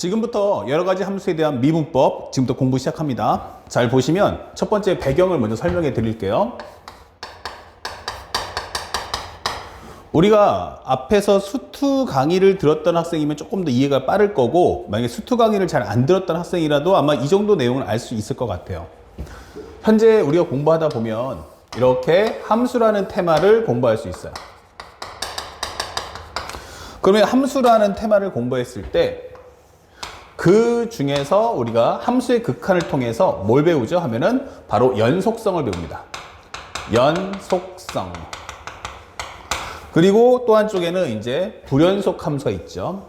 지금부터 여러 가지 함수에 대한 미분법 지금부터 공부 시작합니다. 잘 보시면 첫 번째 배경을 먼저 설명해 드릴게요. 우리가 앞에서 수투 강의를 들었던 학생이면 조금 더 이해가 빠를 거고, 만약에 수투 강의를 잘 안 들었던 학생이라도 아마 이 정도 내용을 알 수 있을 것 같아요. 현재 우리가 공부하다 보면 이렇게 함수라는 테마를 공부할 수 있어요. 그러면 함수라는 테마를 공부했을 때 그 중에서 우리가 함수의 극한을 통해서 뭘 배우죠? 하면은 바로 연속성을 배웁니다. 연속성. 그리고 또 한쪽에는 이제 불연속 함수가 있죠.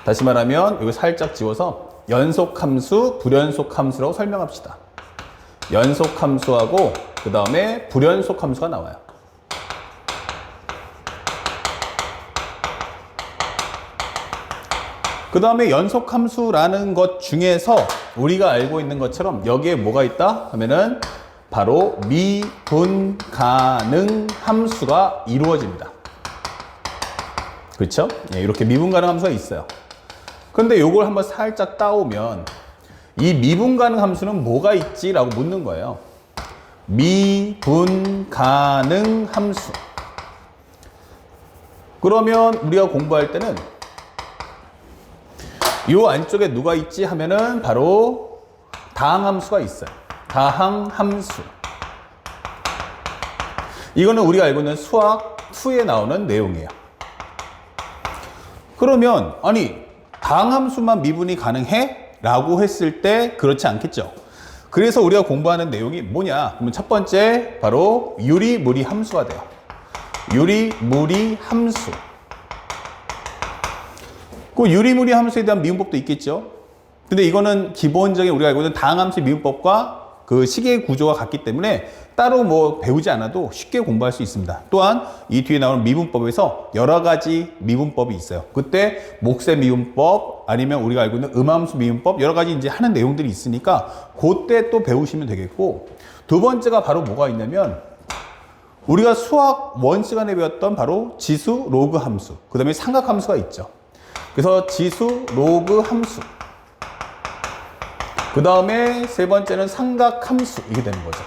다시 말하면 여기 살짝 지워서 연속 함수, 불연속 함수라고 설명합시다. 연속 함수하고 그 다음에 불연속 함수가 나와요. 그 다음에 연속 함수라는 것 중에서 우리가 알고 있는 것처럼 여기에 뭐가 있다 하면은 바로 미분 가능 함수가 이루어집니다. 그렇죠? 예, 이렇게 미분 가능 함수가 있어요. 그런데 이걸 한번 살짝 따오면 이 미분 가능 함수는 뭐가 있지? 라고 묻는 거예요. 미분 가능 함수. 그러면 우리가 공부할 때는 이 안쪽에 누가 있지 하면은 바로 다항함수가 있어요. 다항함수. 이거는 우리가 알고 있는 수학 2에 나오는 내용이에요. 그러면 아니 다항함수만 미분이 가능해? 라고 했을 때 그렇지 않겠죠. 그래서 우리가 공부하는 내용이 뭐냐? 그러면 첫 번째 바로 유리무리 함수가 돼요. 유리무리 함수. 그 유리무리 함수에 대한 미분법도 있겠죠. 근데 이거는 기본적인 우리가 알고 있는 다항함수의 미분법과 그 식의 구조가 같기 때문에 따로 뭐 배우지 않아도 쉽게 공부할 수 있습니다. 또한 이 뒤에 나오는 미분법에서 여러 가지 미분법이 있어요. 그때 몫의 미분법 아니면 우리가 알고 있는 음함수 미분법 여러 가지 이제 하는 내용들이 있으니까 그때 또 배우시면 되겠고, 두 번째가 바로 뭐가 있냐면 우리가 수학 1 시간에 배웠던 바로 지수 로그 함수, 그 다음에 삼각 함수가 있죠. 그래서 지수 로그 함수, 그 다음에 세 번째는 삼각 함수, 이게 되는 거죠.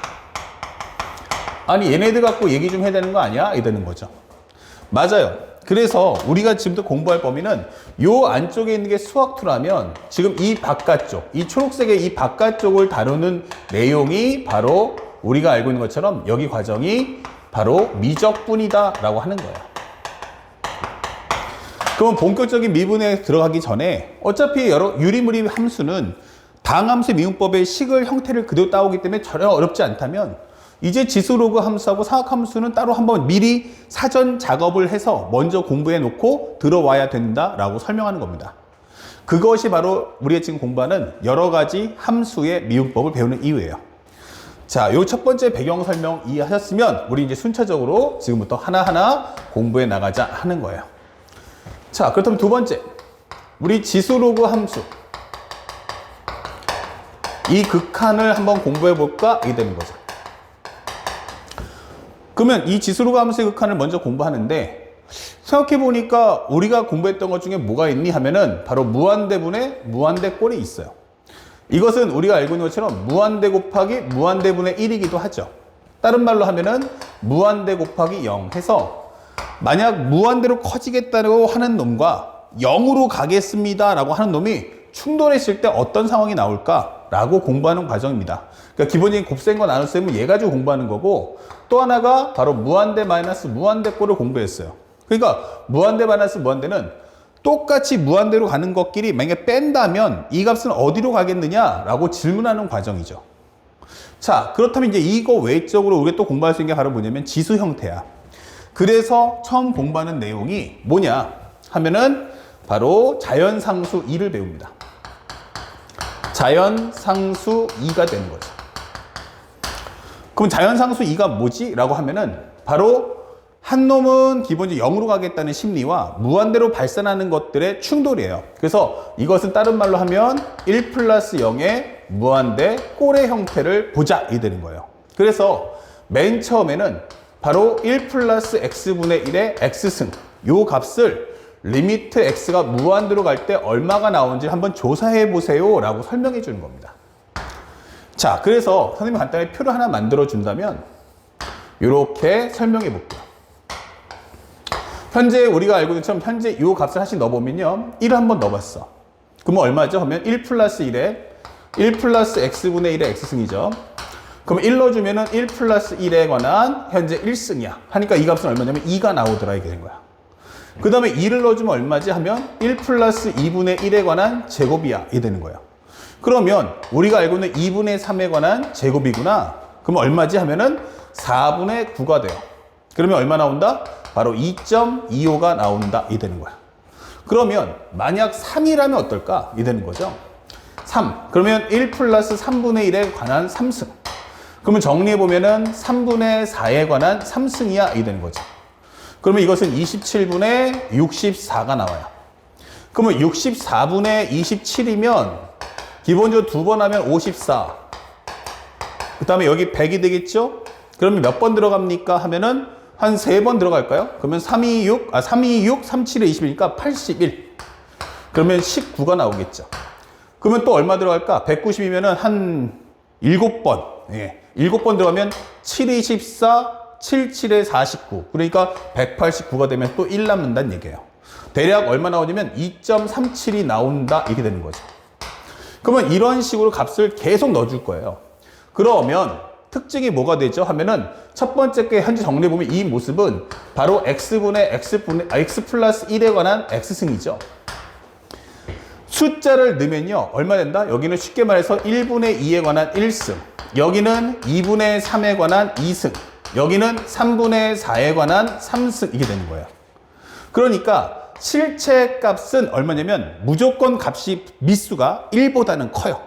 아니 얘네들 갖고 얘기 좀 해야 되는 거 아니야? 이게 되는 거죠. 맞아요. 그래서 우리가 지금부터 공부할 범위는 요 안쪽에 있는 게 수학2라면 지금 이 바깥쪽, 이 초록색의 이 바깥쪽을 다루는 내용이 바로 우리가 알고 있는 것처럼 여기 과정이 바로 미적분이다 라고 하는 거예요. 그럼 본격적인 미분에 들어가기 전에 어차피 여러 유리무리 함수는 다항함수의 미분법의 식을 형태를 그대로 따오기 때문에 전혀 어렵지 않다면 이제 지수 로그 함수하고 사각 함수는 따로 한번 미리 사전 작업을 해서 먼저 공부해 놓고 들어와야 된다라고 설명하는 겁니다. 그것이 바로 우리가 지금 공부하는 여러 가지 함수의 미분법을 배우는 이유예요. 자, 요 첫 번째 배경 설명 이해하셨으면 우리 이제 순차적으로 지금부터 하나하나 공부해 나가자 하는 거예요. 자, 그렇다면 두 번째, 우리 지수 로그 함수 이 극한을 한번 공부해 볼까? 이게 되는 거죠. 그러면 이 지수 로그 함수의 극한을 먼저 공부하는데 생각해 보니까 우리가 공부했던 것 중에 뭐가 있니 하면은 바로 무한대분의 무한대꼴이 있어요. 이것은 우리가 알고 있는 것처럼 무한대 곱하기 무한대분의 1이기도 하죠. 다른 말로 하면은 무한대 곱하기 0 해서 만약 무한대로 커지겠다고 하는 놈과 0으로 가겠습니다 라고 하는 놈이 충돌했을 때 어떤 상황이 나올까 라고 공부하는 과정입니다. 그러니까 기본적인 곱셈과 나눗셈은 얘 가지고 공부하는 거고, 또 하나가 바로 무한대 마이너스 무한대꼴을 공부했어요. 그러니까 무한대 마이너스 무한대는 똑같이 무한대로 가는 것끼리 만약에 뺀다면 이 값은 어디로 가겠느냐 라고 질문하는 과정이죠. 자, 그렇다면 이제 이거 외적으로 우리가 또 공부할 수 있는 게 바로 뭐냐면 지수 형태야. 그래서 처음 공부하는 내용이 뭐냐 하면은 바로 자연상수 2를 배웁니다. 자연상수 2가 되는 거죠. 그럼 자연상수 2가 뭐지? 라고 하면은 바로 한 놈은 기본적으로 0으로 가겠다는 심리와 무한대로 발산하는 것들의 충돌이에요. 그래서 이것은 다른 말로 하면 1 플러스 0의 무한대 꼴의 형태를 보자 이 되는 거예요. 그래서 맨 처음에는 바로 1 플러스 x분의 1의 x승 요 값을 리미트 x가 무한대로 갈 때 얼마가 나오는지 한번 조사해 보세요 라고 설명해 주는 겁니다. 자, 그래서 선생님이 간단히 표를 하나 만들어 준다면 이렇게 설명해 볼게요. 현재 우리가 알고 있는 것처럼 현재 이 값을 하나씩 넣어보면요, 1을 한번 넣어봤어. 그러면 얼마죠? 하면 1 플러스 1에 1 플러스 x분의 1의 x승이죠. 그럼 1 넣어주면은 1 플러스 1에 관한 현재 1승이야. 하니까 이 값은 얼마냐면 2가 나오더라 이게 된 거야. 그 다음에 2를 넣어주면 얼마지? 하면 1 플러스 2분의 1에 관한 제곱이야. 이게 되는 거예요. 그러면 우리가 알고 있는 2분의 3에 관한 제곱이구나. 그럼 얼마지? 하면은 4분의 9가 돼요. 그러면 얼마 나온다? 바로 2.25가 나온다. 이 되는 거야. 그러면 만약 3이라면 어떨까? 이 되는 거죠. 3. 그러면 1 플러스 3분의 1에 관한 3승. 그러면 정리해보면은 3분의 4에 관한 3승이야. 이 되는 거죠. 그러면 이것은 27분의 64가 나와요. 그러면 64분의 27이면 기본적으로 두 번 하면 54. 그 다음에 여기 100이 되겠죠? 그러면 몇 번 들어갑니까? 하면은 한 3번 들어갈까요? 그러면 3, 2, 6, 3, 7에 21이니까 81. 그러면 19가 나오겠죠. 그러면 또 얼마 들어갈까? 190이면은 한 7번. 예. 7번 들어가면 7에 24, 7, 7에 49. 그러니까 189가 되면 또 1 남는다는 얘기예요. 대략 얼마 나오냐면 2.37이 나온다. 이렇게 되는 거죠. 그러면 이런 식으로 값을 계속 넣어줄 거예요. 그러면 특징이 뭐가 되죠? 하면은 첫 번째 게 현재 정리해보면 이 모습은 바로 x 플러스 1에 관한 x승이죠. 숫자를 넣으면요, 얼마 된다? 여기는 쉽게 말해서 1분의 2에 관한 1승, 여기는 2분의 3에 관한 2승, 여기는 3분의 4에 관한 3승, 이게 되는 거예요. 그러니까 실체 값은 얼마냐면 무조건 값이 미수가 1보다는 커요.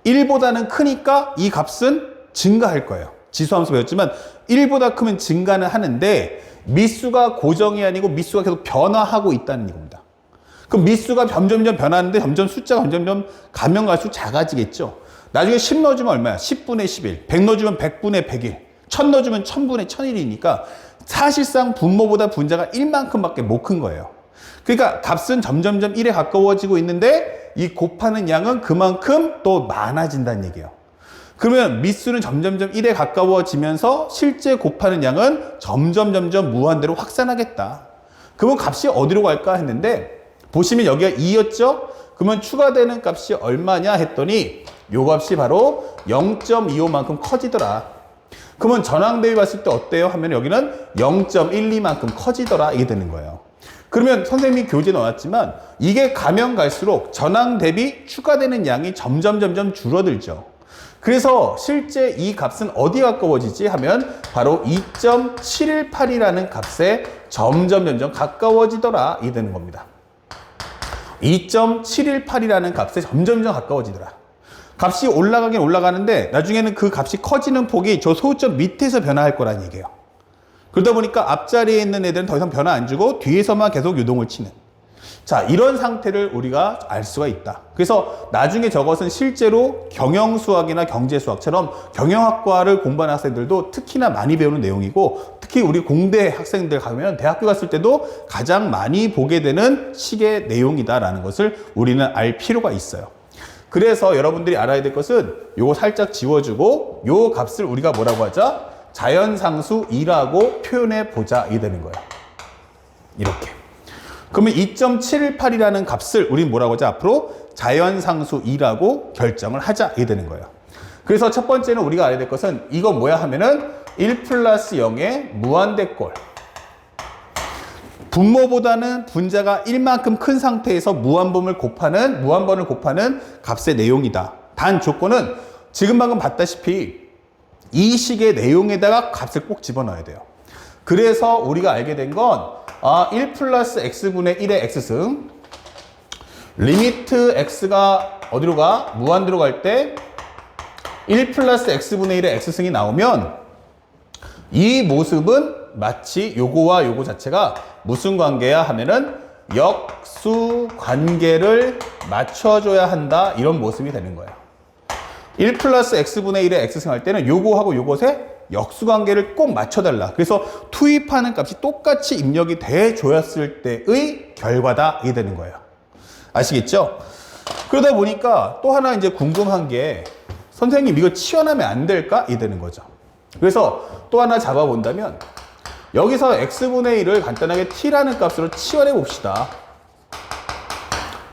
1보다는 크니까 이 값은 증가할 거예요. 지수함수 배웠지만 1보다 크면 증가는 하는데 미수가 고정이 아니고 미수가 계속 변화하고 있다는 얘기입니다. 그럼 미수가 점점점 변하는데 점점 숫자가 점점점 가면 갈수록 작아지겠죠. 나중에 10 넣어주면 얼마야? 10분의 11. 100 넣어주면 100분의 101. 1000 넣어주면 1000분의 1001이니까 사실상 분모보다 분자가 1만큼밖에 못 큰 거예요. 그러니까 값은 점점점 1에 가까워지고 있는데 이 곱하는 양은 그만큼 또 많아진다는 얘기예요. 그러면 미수는 점점점 1에 가까워지면서 실제 곱하는 양은 점점점 무한대로 확산하겠다. 그러면 값이 어디로 갈까 했는데 보시면 여기가 2였죠? 그러면 추가되는 값이 얼마냐 했더니 요 값이 바로 0.25만큼 커지더라. 그러면 전항 대비 봤을 때 어때요? 하면 여기는 0.12만큼 커지더라. 이게 되는 거예요. 그러면 선생님이 교재에 넣었지만 이게 가면 갈수록 전항 대비 추가되는 양이 점점 줄어들죠. 그래서 실제 이 값은 어디에 가까워지지 하면 바로 2.718이라는 값에 점점 가까워지더라. 이게 되는 겁니다. 2.718이라는 값에 점점 가까워지더라. 값이 올라가긴 올라가는데 나중에는 그 값이 커지는 폭이 저 소수점 밑에서 변화할 거라는 얘기예요. 그러다 보니까 앞자리에 있는 애들은 더 이상 변화 안 주고 뒤에서만 계속 유동을 치는. 자, 이런 상태를 우리가 알 수가 있다. 그래서 나중에 저것은 실제로 경영수학이나 경제수학처럼 경영학과를 공부하는 학생들도 특히나 많이 배우는 내용이고 특히 우리 공대 학생들 가면 대학교 갔을 때도 가장 많이 보게 되는 식의 내용이다라는 것을 우리는 알 필요가 있어요. 그래서 여러분들이 알아야 될 것은 요거 살짝 지워주고 요 값을 우리가 뭐라고 하자? 자연상수 2라고 표현해 보자. 이게 되는 거예요. 이렇게. 그러면 2.718이라는 값을 우리는 뭐라고 하자? 앞으로 자연상수 2라고 결정을 하자. 이게 되는 거예요. 그래서 첫 번째는 우리가 알아야 될 것은 이거 뭐야 하면은 1 플러스 0의 무한대꼴. 분모보다는 분자가 1만큼 큰 상태에서 무한번을 곱하는 값의 내용이다. 단 조건은 지금 방금 봤다시피 이 식의 내용에다가 값을 꼭 집어넣어야 돼요. 그래서 우리가 알게 된 건 1 플러스 x분의 1의 x승 리미트 x가 어디로 가? 무한대로 갈 때 1 플러스 x분의 1의 x승이 나오면 이 모습은 마치 요거와 요거 자체가 무슨 관계야 하면은 역수 관계를 맞춰줘야 한다. 이런 모습이 되는 거예요. 1 플러스 x분의 1의 x승 할 때는 요거하고 요것의 역수관계를 꼭 맞춰달라. 그래서 투입하는 값이 똑같이 입력이 돼 줘였을 때의 결과다. 이게 되는 거예요. 아시겠죠? 그러다 보니까 또 하나 이제 궁금한 게 선생님 이거 치환하면 안 될까? 이 되는 거죠. 그래서 또 하나 잡아본다면 여기서 x분의 1을 간단하게 t라는 값으로 치환해 봅시다.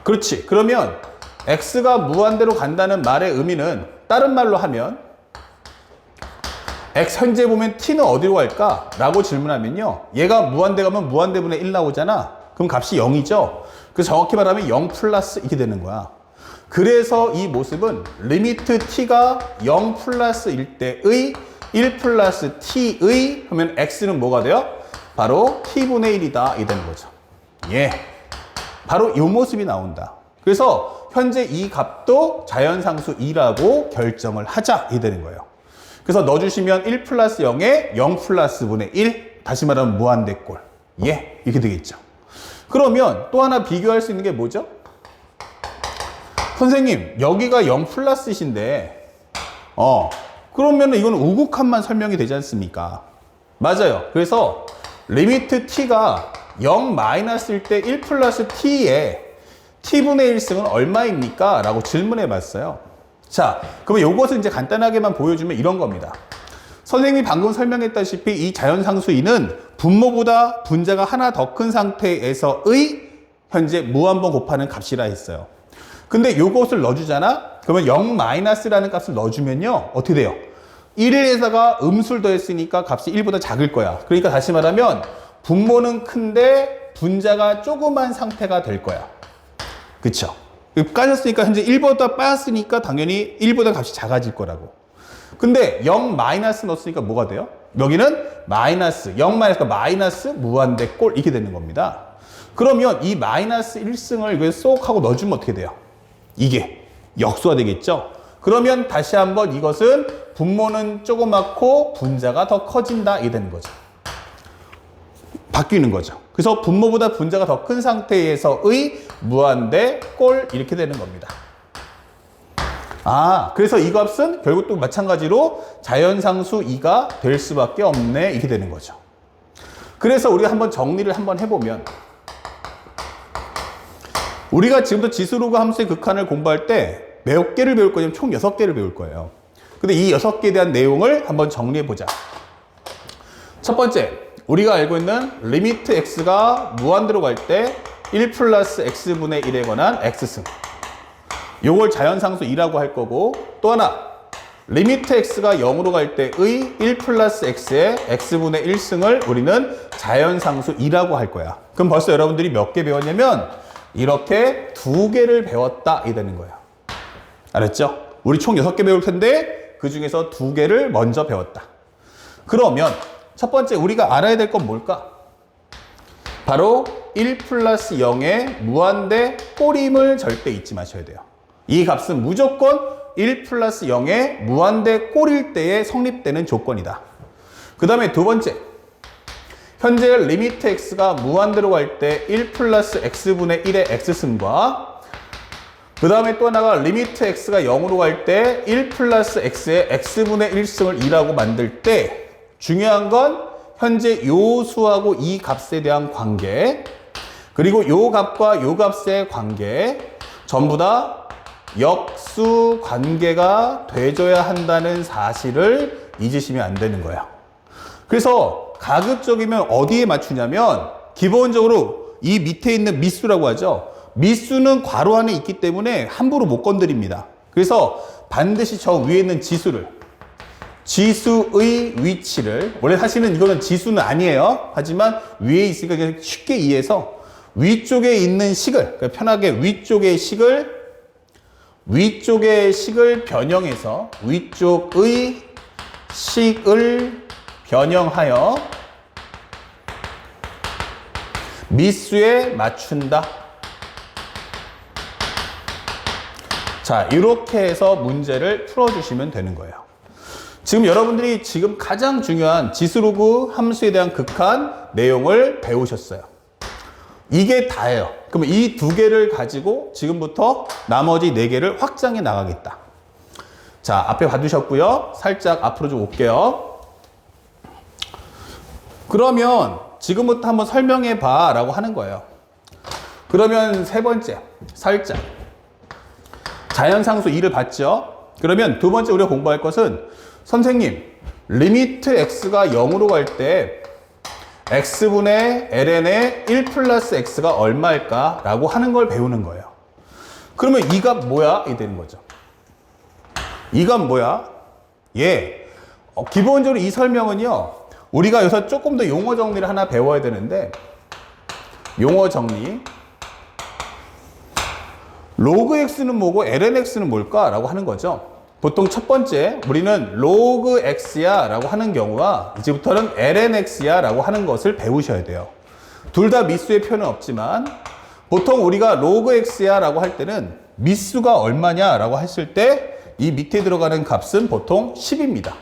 그렇지. 그러면 x가 무한대로 간다는 말의 의미는 다른 말로 하면 x 현재 보면 t는 어디로 갈까? 라고 질문하면요. 얘가 무한대 가면 무한대분의 1 나오잖아. 그럼 값이 0이죠. 그래서 정확히 말하면 0 플러스 이렇게 되는 거야. 그래서 이 모습은 리미트 t가 0 플러스일 때의 1 플러스 t의 하면 x는 뭐가 돼요? 바로 t분의 1이다. 이 되는 거죠. 예. 바로 이 모습이 나온다. 그래서 현재 이 값도 자연상수 2라고 결정을 하자. 이 되는 거예요. 그래서 넣어주시면 1 플러스 0에 0 플러스 분의 1. 다시 말하면 무한대꼴. 예. 이렇게 되겠죠. 그러면 또 하나 비교할 수 있는 게 뭐죠? 선생님 여기가 0 플러스이신데 그러면 이거는 우극한만 설명이 되지 않습니까? 맞아요. 그래서 리미트 t가 0 마이너스일 때 1 플러스 t에 t분의 1승은 얼마입니까? 라고 질문해 봤어요. 자, 그러면 이것을 이제 간단하게만 보여주면 이런 겁니다. 선생님이 방금 설명했다시피 이 자연상수 2는 분모보다 분자가 하나 더 큰 상태에서의 현재 무한번 곱하는 값이라 했어요. 근데 이것을 넣어주잖아? 그러면 0 마이너스라는 값을 넣어주면요. 어떻게 돼요? 1에다가 음수를 더했으니까 값이 1보다 작을 거야. 그러니까 다시 말하면 분모는 큰데 분자가 조그만 상태가 될 거야. 그쵸? 까졌으니까 현재 1보다 빠졌으니까 당연히 1보다 값이 작아질 거라고. 근데 0 마이너스 넣었으니까 뭐가 돼요? 여기는 마이너스, 0 마이너스가 마이너스 무한대 꼴 이렇게 되는 겁니다. 그러면 이 마이너스 1승을 여기 쏙 하고 넣어주면 어떻게 돼요? 이게 역수가 되겠죠? 그러면 다시 한번 이것은 분모는 조그맣고 분자가 더 커진다 이게 되는 거죠. 바뀌는 거죠. 그래서 분모보다 분자가 더 큰 상태에서의 무한대 꼴 이렇게 되는 겁니다. 그래서 이 값은 결국 또 마찬가지로 자연상수 2가 될 수밖에 없네 이렇게 되는 거죠. 그래서 우리가 한번 정리를 한번 해보면 우리가 지금부터 지수로그 함수의 극한을 공부할 때 몇 개를 배울 거냐면 총 6개를 배울 거예요. 근데 이 6개에 대한 내용을 한번 정리해 보자. 첫 번째, 우리가 알고 있는 리미트 x가 무한대로 갈 때 1 플러스 x분의 1에 관한 x승. 요걸 자연상수 2라고 할 거고, 또 하나 리미트 x가 0으로 갈 때의 1 플러스 x의 x분의 1승을 우리는 자연상수 2라고 할 거야. 그럼 벌써 여러분들이 몇 개 배웠냐면 이렇게 2개를 배웠다 이 되는 거야. 알았죠? 우리 총 6개 배울 텐데 그 중에서 2개를 먼저 배웠다. 그러면 첫 번째 우리가 알아야 될 건 뭘까? 바로 1 플러스 0의 무한대 꼴임을 절대 잊지 마셔야 돼요. 이 값은 무조건 1 플러스 0의 무한대 꼴일 때에 성립되는 조건이다. 그 다음에 두 번째, 현재 리미트 x가 무한대로 갈 때 1 플러스 x분의 1의 x승과 그 다음에 또 하나가 리미트 x가 0으로 갈 때 1 플러스 x의 x분의 1승을 2라고 만들 때 중요한 건 현재 요 수하고 이 값에 대한 관계 그리고 요 값과 요 값의 관계 전부 다 역수 관계가 돼줘야 한다는 사실을 잊으시면 안 되는 거예요. 그래서 가급적이면 어디에 맞추냐면 기본적으로 이 밑에 있는 미수라고 하죠. 미수는 괄호 안에 있기 때문에 함부로 못 건드립니다. 그래서 반드시 저 위에 있는 지수의 위치를 원래 사실은 이거는 지수는 아니에요. 하지만 위에 있으니까 그냥 쉽게 이해해서 위쪽에 있는 식을 그러니까 편하게 위쪽의 식을 변형해서 위쪽의 식을 변형하여 미수에 맞춘다. 자, 이렇게 해서 문제를 풀어주시면 되는 거예요. 지금 여러분들이 지금 가장 중요한 지수로그 함수에 대한 극한 내용을 배우셨어요. 이게 다예요. 그러면 이 2개를 가지고 지금부터 나머지 4개를 확장해 나가겠다. 자, 앞에 봐두셨고요. 살짝 앞으로 좀 올게요. 그러면 지금부터 한번 설명해 봐 라고 하는 거예요. 그러면 세 번째, 살짝 자연상수 2를 봤죠? 그러면 두 번째 우리가 공부할 것은 선생님, 리미트 x가 0으로 갈 때 x분의 ln의 1 플러스 x가 얼마일까? 라고 하는 걸 배우는 거예요. 그러면 이 값 뭐야? 이 되는 거죠. 이 값 뭐야? 예. 기본적으로 이 설명은요, 우리가 여기서 조금 더 용어 정리를 하나 배워야 되는데, 용어 정리. 로그 x는 뭐고 ln x는 뭘까? 라고 하는 거죠. 보통 첫 번째, 우리는 로그 x야 라고 하는 경우와 이제부터는 ln x야 라고 하는 것을 배우셔야 돼요. 둘 다 미수의 표현은 없지만 보통 우리가 로그 x야 라고 할 때는 미수가 얼마냐 라고 했을 때 이 밑에 들어가는 값은 보통 10입니다.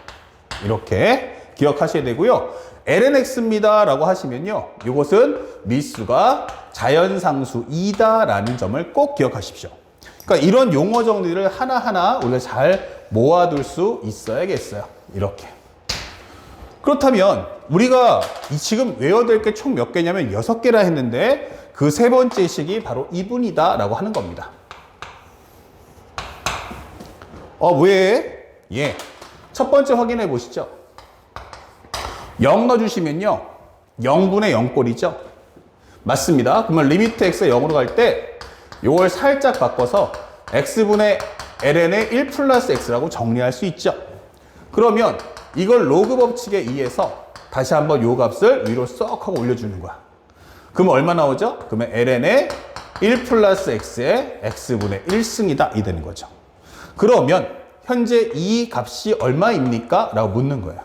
이렇게 기억하셔야 되고요. ln x입니다 라고 하시면요, 이것은 미수가 자연상수 2다 라는 점을 꼭 기억하십시오. 그러니까 이런 용어 정리를 하나하나 우리가 잘 모아둘 수 있어야겠어요. 이렇게. 그렇다면 우리가 지금 외워야 될 게 총 몇 개냐면 6개라 했는데 그 세 번째 식이 바로 이분이다 라고 하는 겁니다. 왜? 예. 첫 번째 확인해 보시죠. 0 넣어주시면요, 0분의 0꼴이죠. 맞습니다. 그러면 리미트 x가 0으로 갈 때 이걸 살짝 바꿔서 x분의 ln의 1 플러스 x라고 정리할 수 있죠. 그러면 이걸 로그 법칙에 의해서 다시 한번 이 값을 위로 쏙 하고 올려주는 거야. 그러면 얼마 나오죠? 그러면 ln의 1 플러스 x의 x분의 1승이다 이 되는 거죠. 그러면 현재 이 값이 얼마입니까? 라고 묻는 거예요.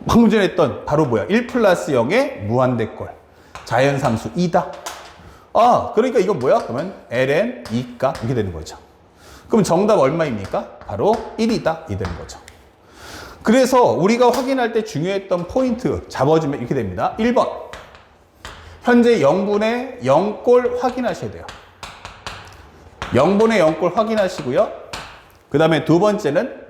방금 전에 했던 바로 뭐야? 1 플러스 0의 무한대꼴. 자연상수 2다. 그러니까 이건 뭐야? 그러면 ln 2가 이렇게 되는 거죠. 그럼 정답 얼마입니까? 바로 1이다. 이 되는 거죠. 그래서 우리가 확인할 때 중요했던 포인트 잡아주면 이렇게 됩니다. 1번. 현재 0분의 0꼴 확인하셔야 돼요. 0분의 0꼴 확인하시고요. 그 다음에 두 번째는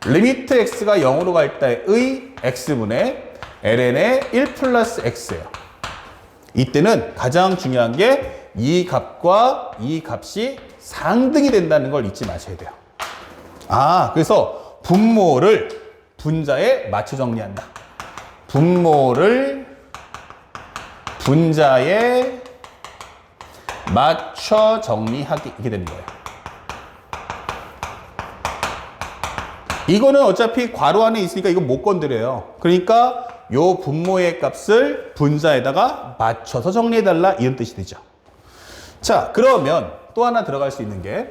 리미트 x가 0으로 갈 때의 x분의 ln의 1 플러스 x예요. 이때는 가장 중요한 게 이 값과 이 값이 상등이 된다는 걸 잊지 마셔야 돼요. 그래서 분모를 분자에 맞춰 정리한다. 분모를 분자에 맞춰 정리하기, 이렇게 되는 거예요. 이거는 어차피 괄호 안에 있으니까 이거 못 건드려요. 그러니까 요 분모의 값을 분자에다가 맞춰서 정리해달라, 이런 뜻이 되죠. 자, 그러면 또 하나 들어갈 수 있는 게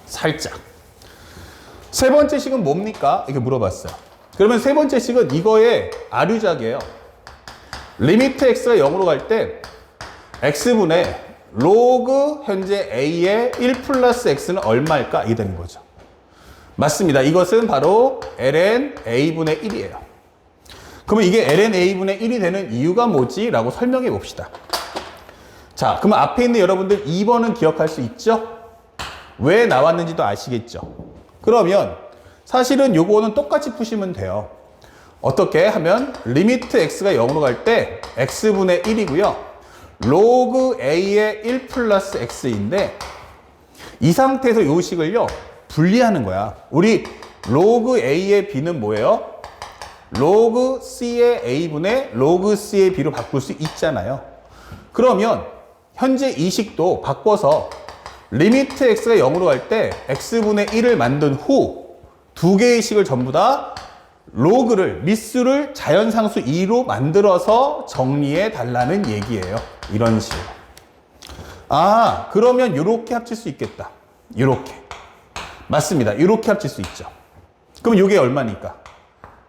살짝. 세 번째 식은 뭡니까? 이렇게 물어봤어요. 그러면 세 번째 식은 이거의 아류작이에요. 리미트 x가 0으로 갈 때 x분의 로그 현재 a의 1 플러스 x는 얼마일까? 이게 되는 거죠. 맞습니다. 이것은 바로 ln a분의 1이에요. 그러면 이게 ln a분의 1이 되는 이유가 뭐지? 라고 설명해 봅시다. 자, 그러면 앞에 있는 여러분들 2번은 기억할 수 있죠? 왜 나왔는지도 아시겠죠? 그러면 사실은 요거는 똑같이 푸시면 돼요. 어떻게 하면 리미트 x가 0으로 갈 때 x분의 1이고요. 로그 a의 1 플러스 x인데 이 상태에서 요 식을요, 분리하는 거야. 우리 로그 a의 b는 뭐예요? 로그 c의 a분의 로그 c의 b로 바꿀 수 있잖아요. 그러면 현재 이 식도 바꿔서 리미트 x가 0으로 갈 때 x분의 1을 만든 후 두 개의 식을 전부 다 로그를, 미수를 자연상수 2로 만들어서 정리해 달라는 얘기예요. 이런 식으로. 그러면 이렇게 합칠 수 있겠다. 이렇게. 맞습니다. 이렇게 합칠 수 있죠. 그럼 이게 얼마니까?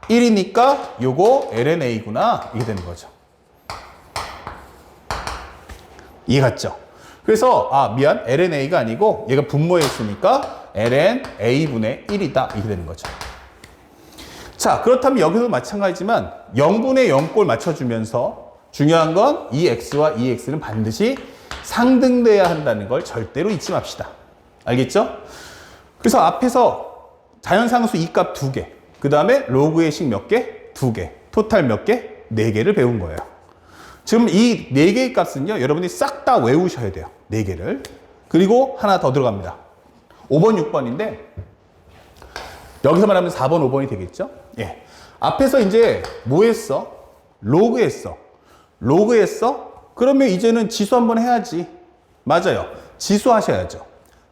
1이니까 요거 ln a구나. 이게 되는 거죠. 이해 갔죠? 그래서 미안, ln a가 아니고 얘가 분모에 있으니까 ln a분의 1이다. 이렇게 되는 거죠. 자, 그렇다면 여기도 마찬가지지만 0분의 0꼴 맞춰주면서 중요한 건 이 x와 이 x는 반드시 상등돼야 한다는 걸 절대로 잊지 맙시다. 알겠죠? 그래서 앞에서 자연상수 2값 2개, 그 다음에 로그의 식 몇 개? 2개. 토탈 몇 개? 4개를 배운 거예요. 지금 이 4개의 값은요, 여러분이 싹 다 외우셔야 돼요. 4개를. 그리고 하나 더 들어갑니다. 5번, 6번인데, 여기서 말하면 4번, 5번이 되겠죠? 예. 앞에서 이제 뭐 했어? 로그 했어. 로그 했어? 그러면 이제는 지수 한번 해야지. 맞아요. 지수 하셔야죠.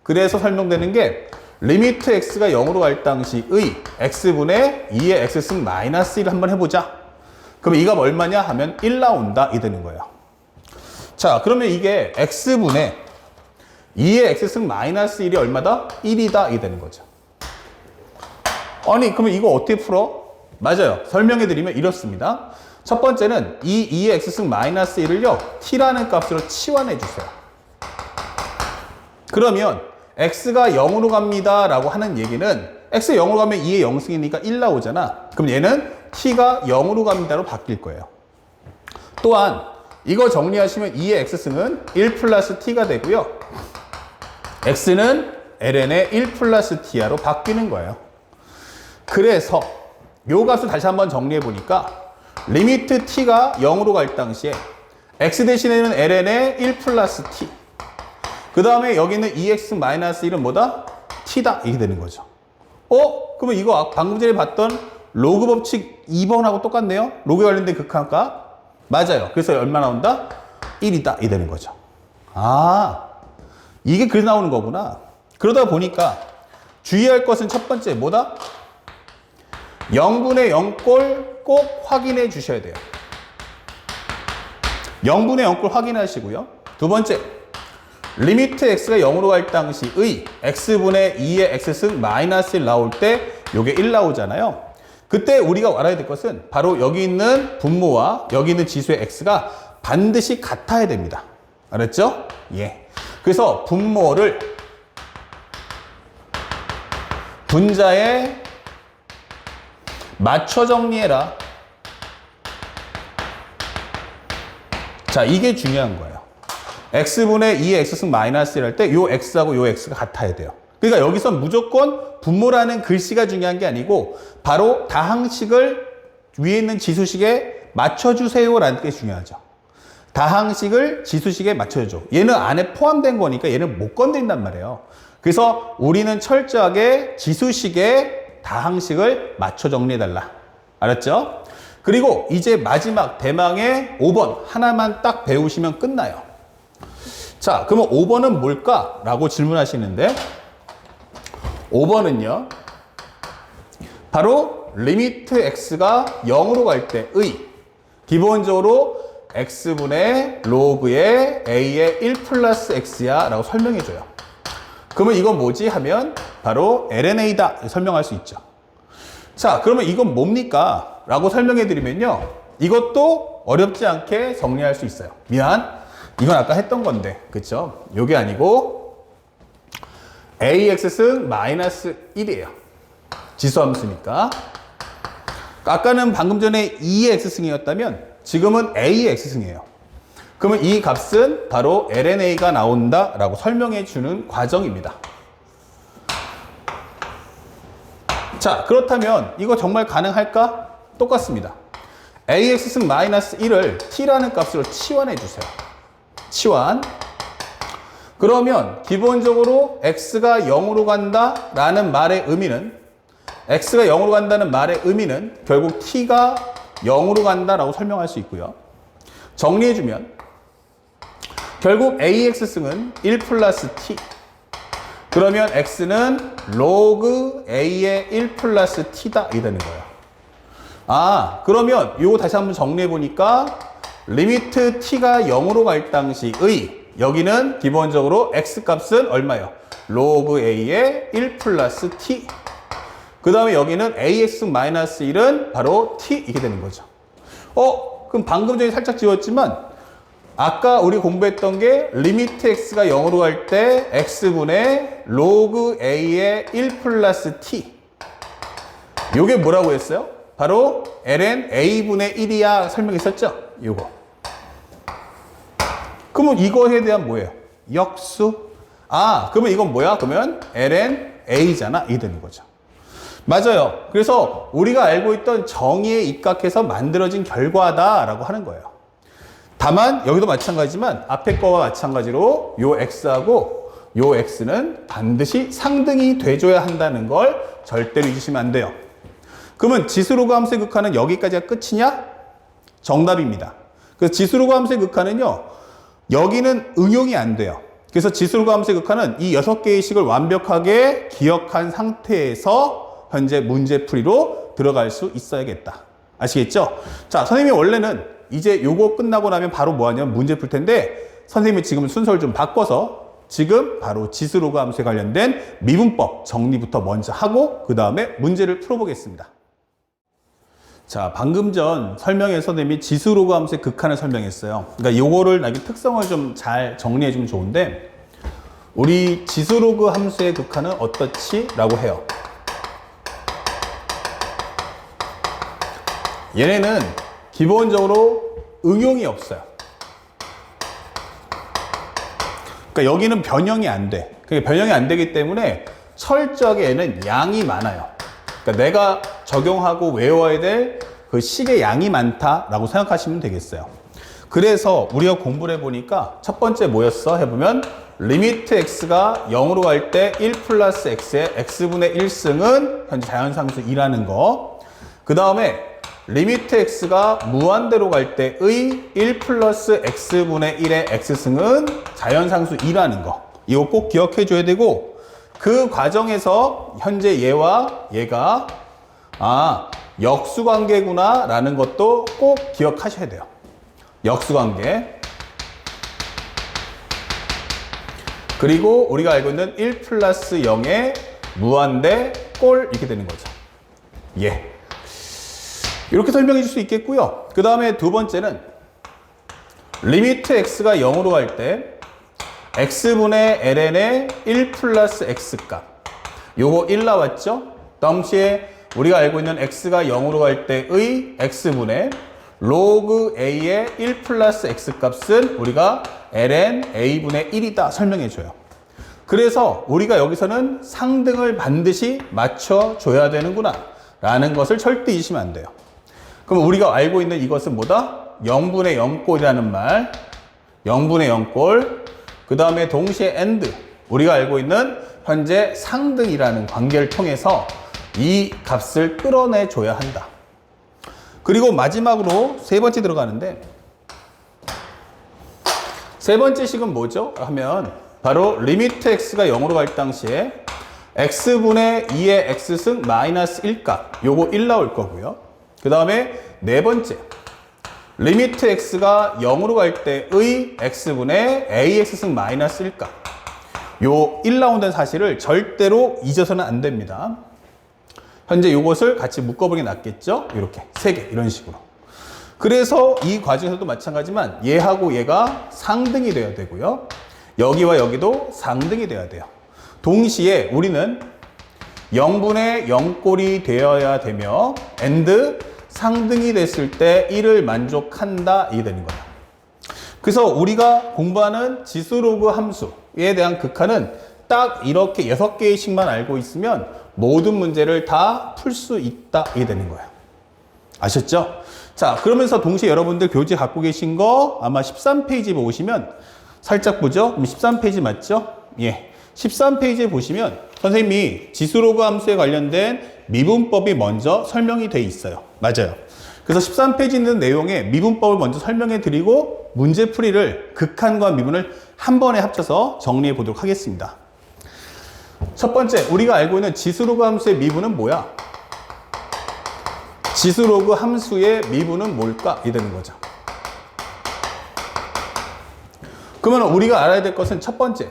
그래서 설명되는 게, 리미트 x가 0으로 갈 당시의 x분의 2의 x승 마이너스 1을 한번 해보자. 그럼 이 값 얼마냐 하면 1 나온다. 이 되는 거예요. 자, 그러면 이게 x분의 2의 x승 마이너스 1이 얼마다? 1이다. 이 되는 거죠. 아니, 그러면 이거 어떻게 풀어? 맞아요. 설명해 드리면 이렇습니다. 첫 번째는 이 2의 x승 마이너스 1을요, t라는 값으로 치환해 주세요. 그러면 x가 0으로 갑니다 라고 하는 얘기는 x가 0으로 가면 2의 0승이니까 1 나오잖아. 그럼 얘는 t가 0으로 갑니다로 바뀔 거예요. 또한 이거 정리하시면 2의 x승은 1 플러스 t가 되고요. x는 ln의 1 플러스 t야로 바뀌는 거예요. 그래서 요 값을 다시 한번 정리해 보니까 리미트 t가 0으로 갈 당시에 x 대신에는 ln의 1 플러스 t, 그 다음에 여기 있는 2x-1은 뭐다? t다. 이렇게 되는 거죠. 그러면 이거 방금 전에 봤던 로그 법칙 2번하고 똑같네요. 로그에 관련된 극한값. 맞아요. 그래서 얼마 나온다? 1이다. 이렇게 되는 거죠. 아, 이게 그래서 나오는 거구나. 그러다 보니까 주의할 것은 첫 번째 뭐다? 0분의 0꼴 꼭 확인해 주셔야 돼요. 0분의 0꼴 확인하시고요. 두 번째, 리미트 x가 0으로 갈 당시의 x분의 2의 x승 마이너스 1 나올 때 요게 1 나오잖아요. 그때 우리가 알아야 될 것은 바로 여기 있는 분모와 여기 있는 지수의 x가 반드시 같아야 됩니다. 알았죠? 예. 그래서 분모를 분자에 맞춰 정리해라. 자, 이게 중요한 거예요. x분의 2의 x승 마이너스 1 할 때 요 x하고 요 x가 같아야 돼요. 그러니까 여기서 무조건 분모라는 글씨가 중요한 게 아니고 바로 다항식을 위에 있는 지수식에 맞춰주세요라는 게 중요하죠. 다항식을 지수식에 맞춰줘. 얘는 안에 포함된 거니까 얘는 못 건드린단 말이에요. 그래서 우리는 철저하게 지수식에 다항식을 맞춰 정리해달라. 알았죠? 그리고 이제 마지막 대망의 5번 하나만 딱 배우시면 끝나요. 자, 그러면 5번은 뭘까? 라고 질문하시는데 5번은요, 바로 리미트 x가 0으로 갈 때의 기본적으로 x분의 로그의 a의 1 플러스 x야 라고 설명해줘요. 그러면 이건 뭐지? 하면 바로 lnA다 설명할 수 있죠. 자, 그러면 이건 뭡니까? 라고 설명해드리면요, 이것도 어렵지 않게 정리할 수 있어요. 미안, 이건 아까 했던 건데, 그쵸? 요게 아니고 ax승 마이너스 1이에요. 지수함수니까. 아까는 방금 전에 2의 x승이었다면 지금은 a의 x승이에요. 그러면 이 값은 바로 lnA가 나온다 라고 설명해 주는 과정입니다. 자, 그렇다면 이거 정말 가능할까? 똑같습니다. ax승 마이너스 1을 t라는 값으로 치환해 주세요. 치환. 그러면 기본적으로 x가 0으로 간다 라는 말의 의미는, x가 0으로 간다는 말의 의미는 결국 t가 0으로 간다 라고 설명할 수 있고요. 정리해주면 결국 ax승은 1 플러스 t, 그러면 x는 로그 a의 1 플러스 t다 이 되는 거예요. 아, 그러면 이거 다시 한번 정리해보니까 리미트 t가 0으로 갈 당시의 여기는 기본적으로 x값은 얼마예요? 로그 a의 1 플러스 t. 그 다음에 여기는 ax-1은 바로 t 이렇게 되는 거죠. 그럼 방금 전에 살짝 지웠지만 아까 우리 공부했던 게 리미트 x가 0으로 갈 때 x분의 로그 a의 1 플러스 t. 요게 뭐라고 했어요? 바로 ln a분의 1이야 설명했었죠? 요거. 그러면 이거에 대한 뭐예요? 역수. 아, 그러면 이건 뭐야? 그러면 ln a잖아. 이 되는 거죠. 맞아요. 그래서 우리가 알고 있던 정의에 입각해서 만들어진 결과다라고 하는 거예요. 다만 여기도 마찬가지지만 앞에 거와 마찬가지로 요 x하고 요 x는 반드시 상등이 돼줘야 한다는 걸 절대로 잊으시면 안 돼요. 그러면 지수로그 함수의 극한은 여기까지가 끝이냐? 정답입니다. 그래서 지수로그 함수의 극한은요, 여기는 응용이 안 돼요. 그래서 지수로그 함수의 극한은 이 6개의 식을 완벽하게 기억한 상태에서 현재 문제풀이로 들어갈 수 있어야겠다. 아시겠죠? 자, 선생님이 원래는 이제 요거 끝나고 나면 바로 뭐 하냐면 문제 풀 텐데, 선생님이 지금 순서를 좀 바꿔서 지금 바로 지수로그 함수에 관련된 미분법 정리부터 먼저 하고 그 다음에 문제를 풀어보겠습니다. 자, 방금 전 설명에서 선생님이 지수로그 함수의 극한을 설명했어요. 그러니까 요거를 나중에 특성을 좀 잘 정리해 주면 좋은데, 우리 지수로그 함수의 극한은 어떻지? 라고 해요. 얘네는 기본적으로 응용이 없어요. 그러니까 여기는 변형이 안 돼. 그러니까 변형이 안 되기 때문에 철저하게 얘는 양이 많아요. 그러니까 내가 적용하고 외워야 될 그 식의 양이 많다라고 생각하시면 되겠어요. 그래서 우리가 공부를 해보니까 첫 번째 뭐였어? 해보면 리미트 x가 0으로 갈 때 1 플러스 x의 x분의 1승은 현재 자연상수 2라는 거. 그 다음에 리미트 x가 무한대로 갈 때의 1 플러스 x분의 1의 x승은 자연상수 2라는 거. 이거 꼭 기억해 줘야 되고, 그 과정에서 현재 얘와 얘가 역수관계구나 라는 것도 꼭 기억하셔야 돼요. 역수관계. 그리고 우리가 알고 있는 1 플러스 0의 무한대 꼴 이렇게 되는 거죠. 예. 이렇게 설명해 줄 수 있겠고요. 그 다음에 두 번째는 리미트 x가 0으로 갈 때 x분의 ln의 1 플러스 x값, 요거 1 나왔죠? 동시에 우리가 알고 있는 x가 0으로 갈 때의 x분의 로그 a의 1 플러스 x값은 우리가 ln a분의 1이다 설명해 줘요. 그래서 우리가 여기서는 상등을 반드시 맞춰줘야 되는구나 라는 것을 절대 잊으시면 안 돼요. 그럼 우리가 알고 있는 이것은 뭐다? 0분의 0꼴이라는 말, 0분의 0꼴, 그 다음에 동시에 and, 우리가 알고 있는 현재 상등이라는 관계를 통해서 이 값을 끌어내줘야 한다. 그리고 마지막으로 세 번째 들어가는데, 세 번째 식은 뭐죠? 하면 바로 리미트 x가 0으로 갈 당시에 x분의 2의 x승 마이너스 1값, 요거 1 나올 거고요. 그 다음에 네 번째, 리미트 x가 0으로 갈 때의 x분의 ax승 마이너스 1값, 요 1 나온다는 사실을 절대로 잊어서는 안 됩니다. 현재 요것을 같이 묶어보는 게 낫겠죠? 이렇게 세 개 이런 식으로. 그래서 이 과정에서도 마찬가지지만 얘하고 얘가 상등이 돼야 되고요. 여기와 여기도 상등이 돼야 돼요. 동시에 우리는 0분의 0꼴이 되어야 되며 and 상등이 됐을 때 1을 만족한다 이게 되는 거예요. 그래서 우리가 공부하는 지수로그 함수에 대한 극한은 딱 이렇게 6개의 식만 알고 있으면 모든 문제를 다 풀 수 있다 이게 되는 거예요. 아셨죠? 자, 그러면서 동시에 여러분들 교재 갖고 계신 거 아마 13페이지 보시면 살짝 보죠? 13페이지 맞죠? 예. 13페이지에 보시면 선생님이 지수로그 함수에 관련된 미분법이 먼저 설명이 돼 있어요. 맞아요. 그래서 13페이지 있는 내용에 미분법을 먼저 설명해 드리고 문제풀이를 극한과 미분을 한 번에 합쳐서 정리해 보도록 하겠습니다. 첫 번째, 우리가 알고 있는 지수로그 함수의 미분은 뭐야? 지수로그 함수의 미분은 뭘까? 이 되는 거죠. 그러면 우리가 알아야 될 것은 첫 번째,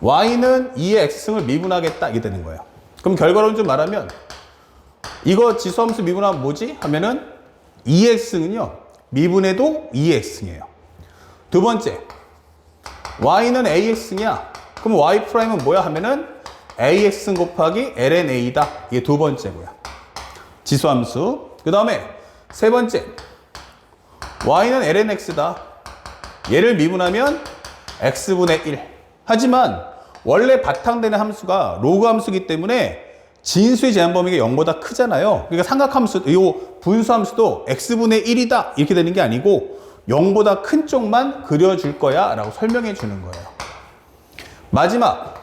y는 2의 x승을 미분하겠다 이게 되는 거예요. 그럼 결과론을 좀 말하면 이거 지수함수 미분하면 뭐지? 하면은 2x승은요 미분해도 2x승이에요. 두 번째, y는 ax승이야. 그럼 y''은 뭐야? 하면은 ax승 곱하기 ln a다. 이게 두 번째고요. 지수함수. 그 다음에 세 번째, y는 ln x다. 얘를 미분하면 x분의 1. 하지만 원래 바탕되는 함수가 로그 함수이기 때문에 진수의 제한 범위가 0보다 크잖아요. 그러니까 삼각함수, 이 분수함수도 x분의 1이다 이렇게 되는 게 아니고 0보다 큰 쪽만 그려줄 거야 라고 설명해 주는 거예요. 마지막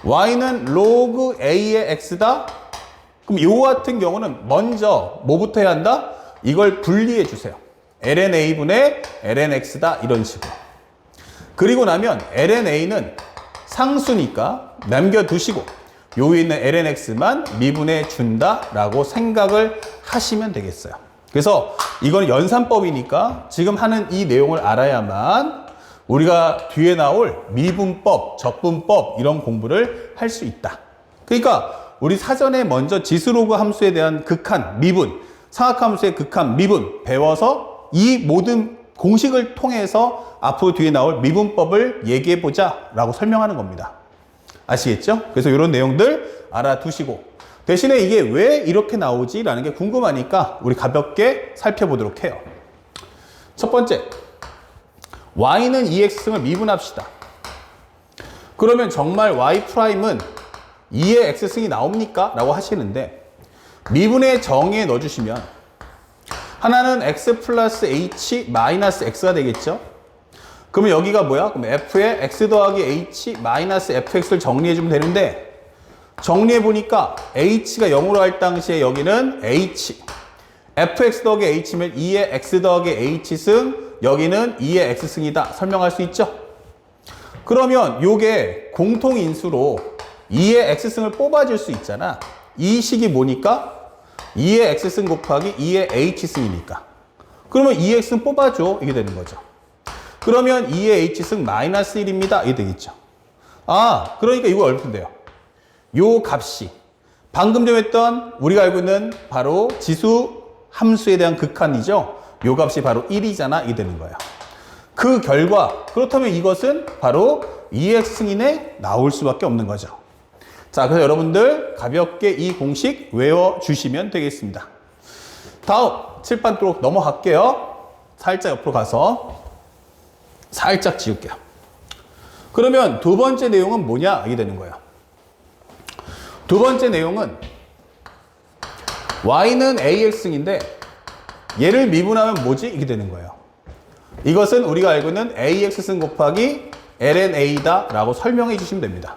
y는 log a의 x다. 그럼 이 같은 경우는 먼저 뭐부터 해야 한다? 이걸 분리해 주세요. ln a분의 ln x다 이런 식으로. 그리고 나면 ln a는 상수니까 남겨두시고 요 위에 있는 ln x만 미분해 준다라고 생각을 하시면 되겠어요. 그래서 이건 연산법이니까 지금 하는 이 내용을 알아야만 우리가 뒤에 나올 미분법, 적분법 이런 공부를 할 수 있다. 그러니까 우리 사전에 먼저 지수로그 함수에 대한 극한, 미분, 상학함수의 극한, 미분 배워서 이 모든 공식을 통해서 앞으로 뒤에 나올 미분법을 얘기해보자 라고 설명하는 겁니다. 아시겠죠? 그래서 이런 내용들 알아두시고 대신에 이게 왜 이렇게 나오지? 라는 게 궁금하니까 우리 가볍게 살펴보도록 해요. 첫 번째, y는 2x승을 미분합시다. 그러면 정말 y'은 2의 x승이 나옵니까? 라고 하시는데 미분의 정의에 넣어주시면 하나는 x 플러스 h 마이너스 x가 되겠죠? 그러면 여기가 뭐야? 그럼 f의 x 더하기 h 마이너스 fx를 정리해주면 되는데 정리해보니까 h가 0으로 할 당시에 여기는 h fx 더하기 h면 2의 x 더하기 h승 여기는 2의 x승이다 설명할 수 있죠? 그러면 요게 공통인수로 2의 x승을 뽑아줄 수 있잖아. 이 식이 뭐니까? 2의 x승 곱하기 2의 h승이니까. 그러면 2x승 뽑아줘. 이게 되는 거죠. 그러면 2의 h승 마이너스 1입니다. 이게 되겠죠. 아, 그러니까 이거 어렵던데요. 요 값이 방금 좀 했던 우리가 알고 있는 바로 지수 함수에 대한 극한이죠. 요 값이 바로 1이잖아. 이게 되는 거예요. 그 결과 그렇다면 이것은 바로 2x승인에 나올 수밖에 없는 거죠. 자, 그래서 여러분들 가볍게 이 공식 외워주시면 되겠습니다. 다음 칠판도로 넘어갈게요. 살짝 옆으로 가서 살짝 지울게요. 그러면 두 번째 내용은 뭐냐? 이게 되는 거예요. 두 번째 내용은 y는 ax승인데 얘를 미분하면 뭐지? 이게 되는 거예요. 이것은 우리가 알고 있는 ax승 곱하기 ln a다 라고 설명해 주시면 됩니다.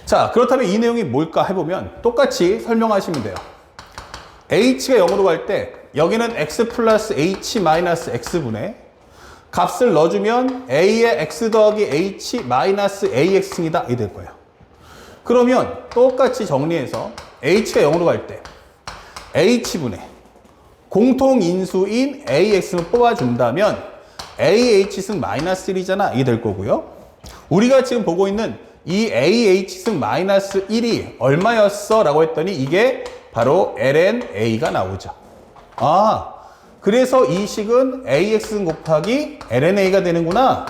자, 그렇다면 이 내용이 뭘까 해보면 똑같이 설명하시면 돼요. h가 0으로 갈 때 여기는 x 플러스 h 마이너스 x분의 값을 넣어주면 a의 x 더하기 h 마이너스 ax승이다 이게 될 거예요. 그러면 똑같이 정리해서 h가 0으로 갈 때 h분의 공통인수인 ax승을 뽑아준다면 ah승 마이너스 1이잖아 이게 될 거고요. 우리가 지금 보고 있는 이 ah승 마이너스 1이 얼마였어? 라고 했더니 이게 바로 ln a가 나오죠. 아, 그래서 이 식은 ax승 곱하기 ln a가 되는구나.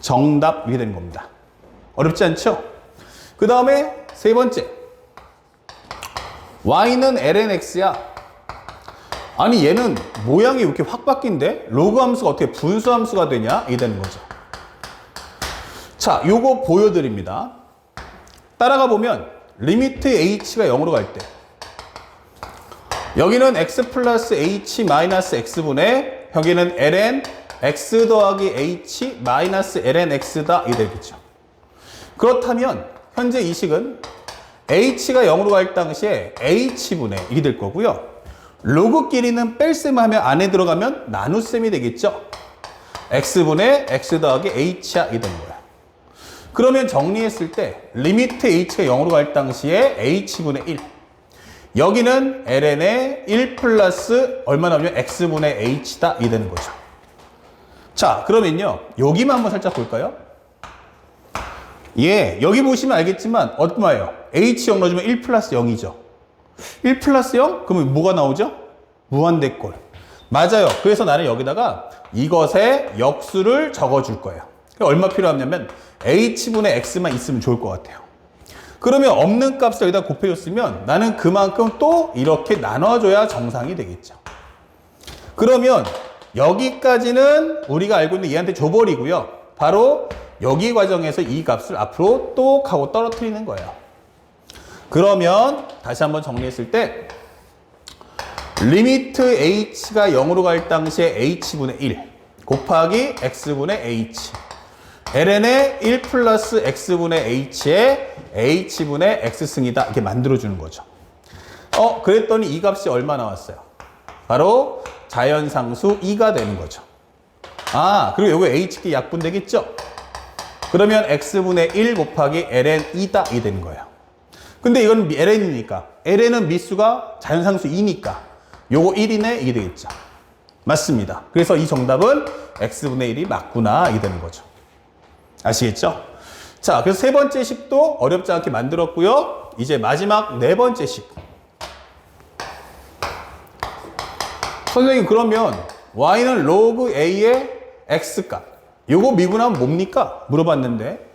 정답 이게 되는 겁니다. 어렵지 않죠? 그 다음에 세 번째, y는 ln x야. 아니 얘는 모양이 이렇게 확 바뀐데 로그 함수가 어떻게 분수 함수가 되냐? 이게 되는 거죠. 자, 요거 보여드립니다. 따라가 보면 리미트 h가 0으로 갈 때 여기는 x 플러스 h 마이너스 x분의 여기는 ln x 더하기 h 마이너스 ln x다 이게 되겠죠. 그렇다면 현재 이 식은 h가 0으로 갈 당시에 h분의 이게 될 거고요. 로그끼리는 뺄셈 하면 안에 들어가면 나눗셈이 되겠죠. x분의 x 더하기 h야 이게 되는 거야. 그러면 정리했을 때 리미트 h가 0으로 갈 당시에 h분의 1 여기는 ln의 1 플러스 얼마 나오면 x분의 h다 이게 되는 거죠. 자, 그러면요 여기만 한번 살짝 볼까요? 예, 여기 보시면 알겠지만 얼마예요? h 0 넣어주면 1 플러스 0이죠. 1 플러스 0? 그러면 뭐가 나오죠? 무한대꼴. 맞아요. 그래서 나는 여기다가 이것의 역수를 적어줄 거예요. 얼마 필요하냐면 h분의 x만 있으면 좋을 것 같아요. 그러면 없는 값을 여기다 곱해줬으면 나는 그만큼 또 이렇게 나눠줘야 정상이 되겠죠. 그러면 여기까지는 우리가 알고 있는 얘한테 줘버리고요. 바로 여기 과정에서 이 값을 앞으로 똑 하고 떨어뜨리는 거예요. 그러면 다시 한번 정리했을 때 리미트 h가 0으로 갈 당시에 h분의 1 곱하기 x분의 h ln의 1 플러스 x분의 h의 h분의 x승이다 이렇게 만들어주는 거죠. 그랬더니 이 값이 얼마 나왔어요? 바로 자연상수 2가 되는 거죠. 그리고 요거 h끼리 약분되겠죠? 그러면 x분의 1 곱하기 ln 2다 이 되는 거예요. 근데 이건 ln이니까 ln은 미수가 자연상수 2니까 요거 1이네 이게 되겠죠. 맞습니다. 그래서 이 정답은 x분의 1이 맞구나 이게 되는 거죠. 아시겠죠? 자, 그래서 세 번째 식도 어렵지 않게 만들었고요. 이제 마지막 네 번째 식. 선생님 그러면 y는 로그 a의 x값 요거 미분하면 뭡니까? 물어봤는데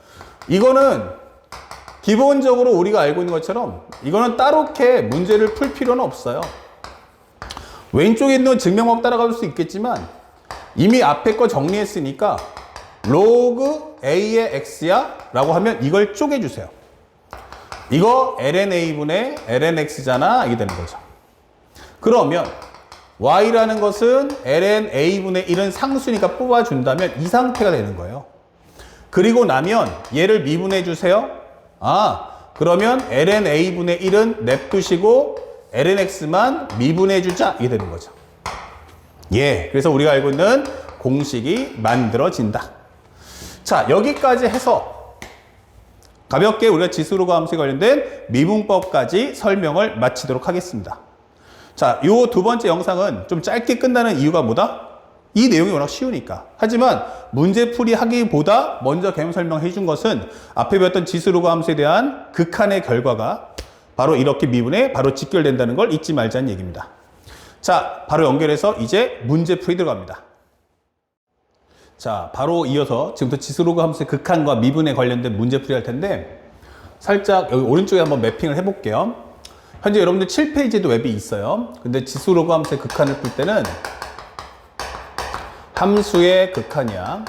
이거는 기본적으로 우리가 알고 있는 것처럼 이거는 따로 이렇게 문제를 풀 필요는 없어요. 왼쪽에 있는 증명법 따라갈 수 있겠지만 이미 앞에 거 정리했으니까 로그 a의 x야 라고 하면 이걸 쪼개주세요. 이거 lnA분의 lnx잖아 이게 되는 거죠. 그러면 y라는 것은 lnA분의 1은 상수니까 뽑아준다면 이 상태가 되는 거예요. 그리고 나면 얘를 미분해 주세요. 그러면 lnA분의 1은 냅두시고 lnx만 미분해 주자 이게 되는 거죠. 그래서 우리가 알고 있는 공식이 만들어진다. 자, 여기까지 해서 가볍게 우리가 지수로그 함수에 관련된 미분법까지 설명을 마치도록 하겠습니다. 자, 요 두 번째 영상은 좀 짧게 끝나는 이유가 뭐다? 이 내용이 워낙 쉬우니까. 하지만 문제풀이 하기보다 먼저 개념 설명해 준 것은 앞에 배웠던 지수로그 함수에 대한 극한의 결과가 바로 이렇게 미분에 바로 직결된다는 걸 잊지 말자는 얘기입니다. 자, 바로 연결해서 이제 문제풀이 들어갑니다. 자, 바로 이어서 지금부터 지수로그 함수의 극한과 미분에 관련된 문제풀이 할 텐데 살짝 여기 오른쪽에 한번 매핑을 해볼게요. 현재 여러분들 7페이지에도 웹이 있어요. 근데 지수로그 함수의 극한을 풀 때는 함수의 극한이야.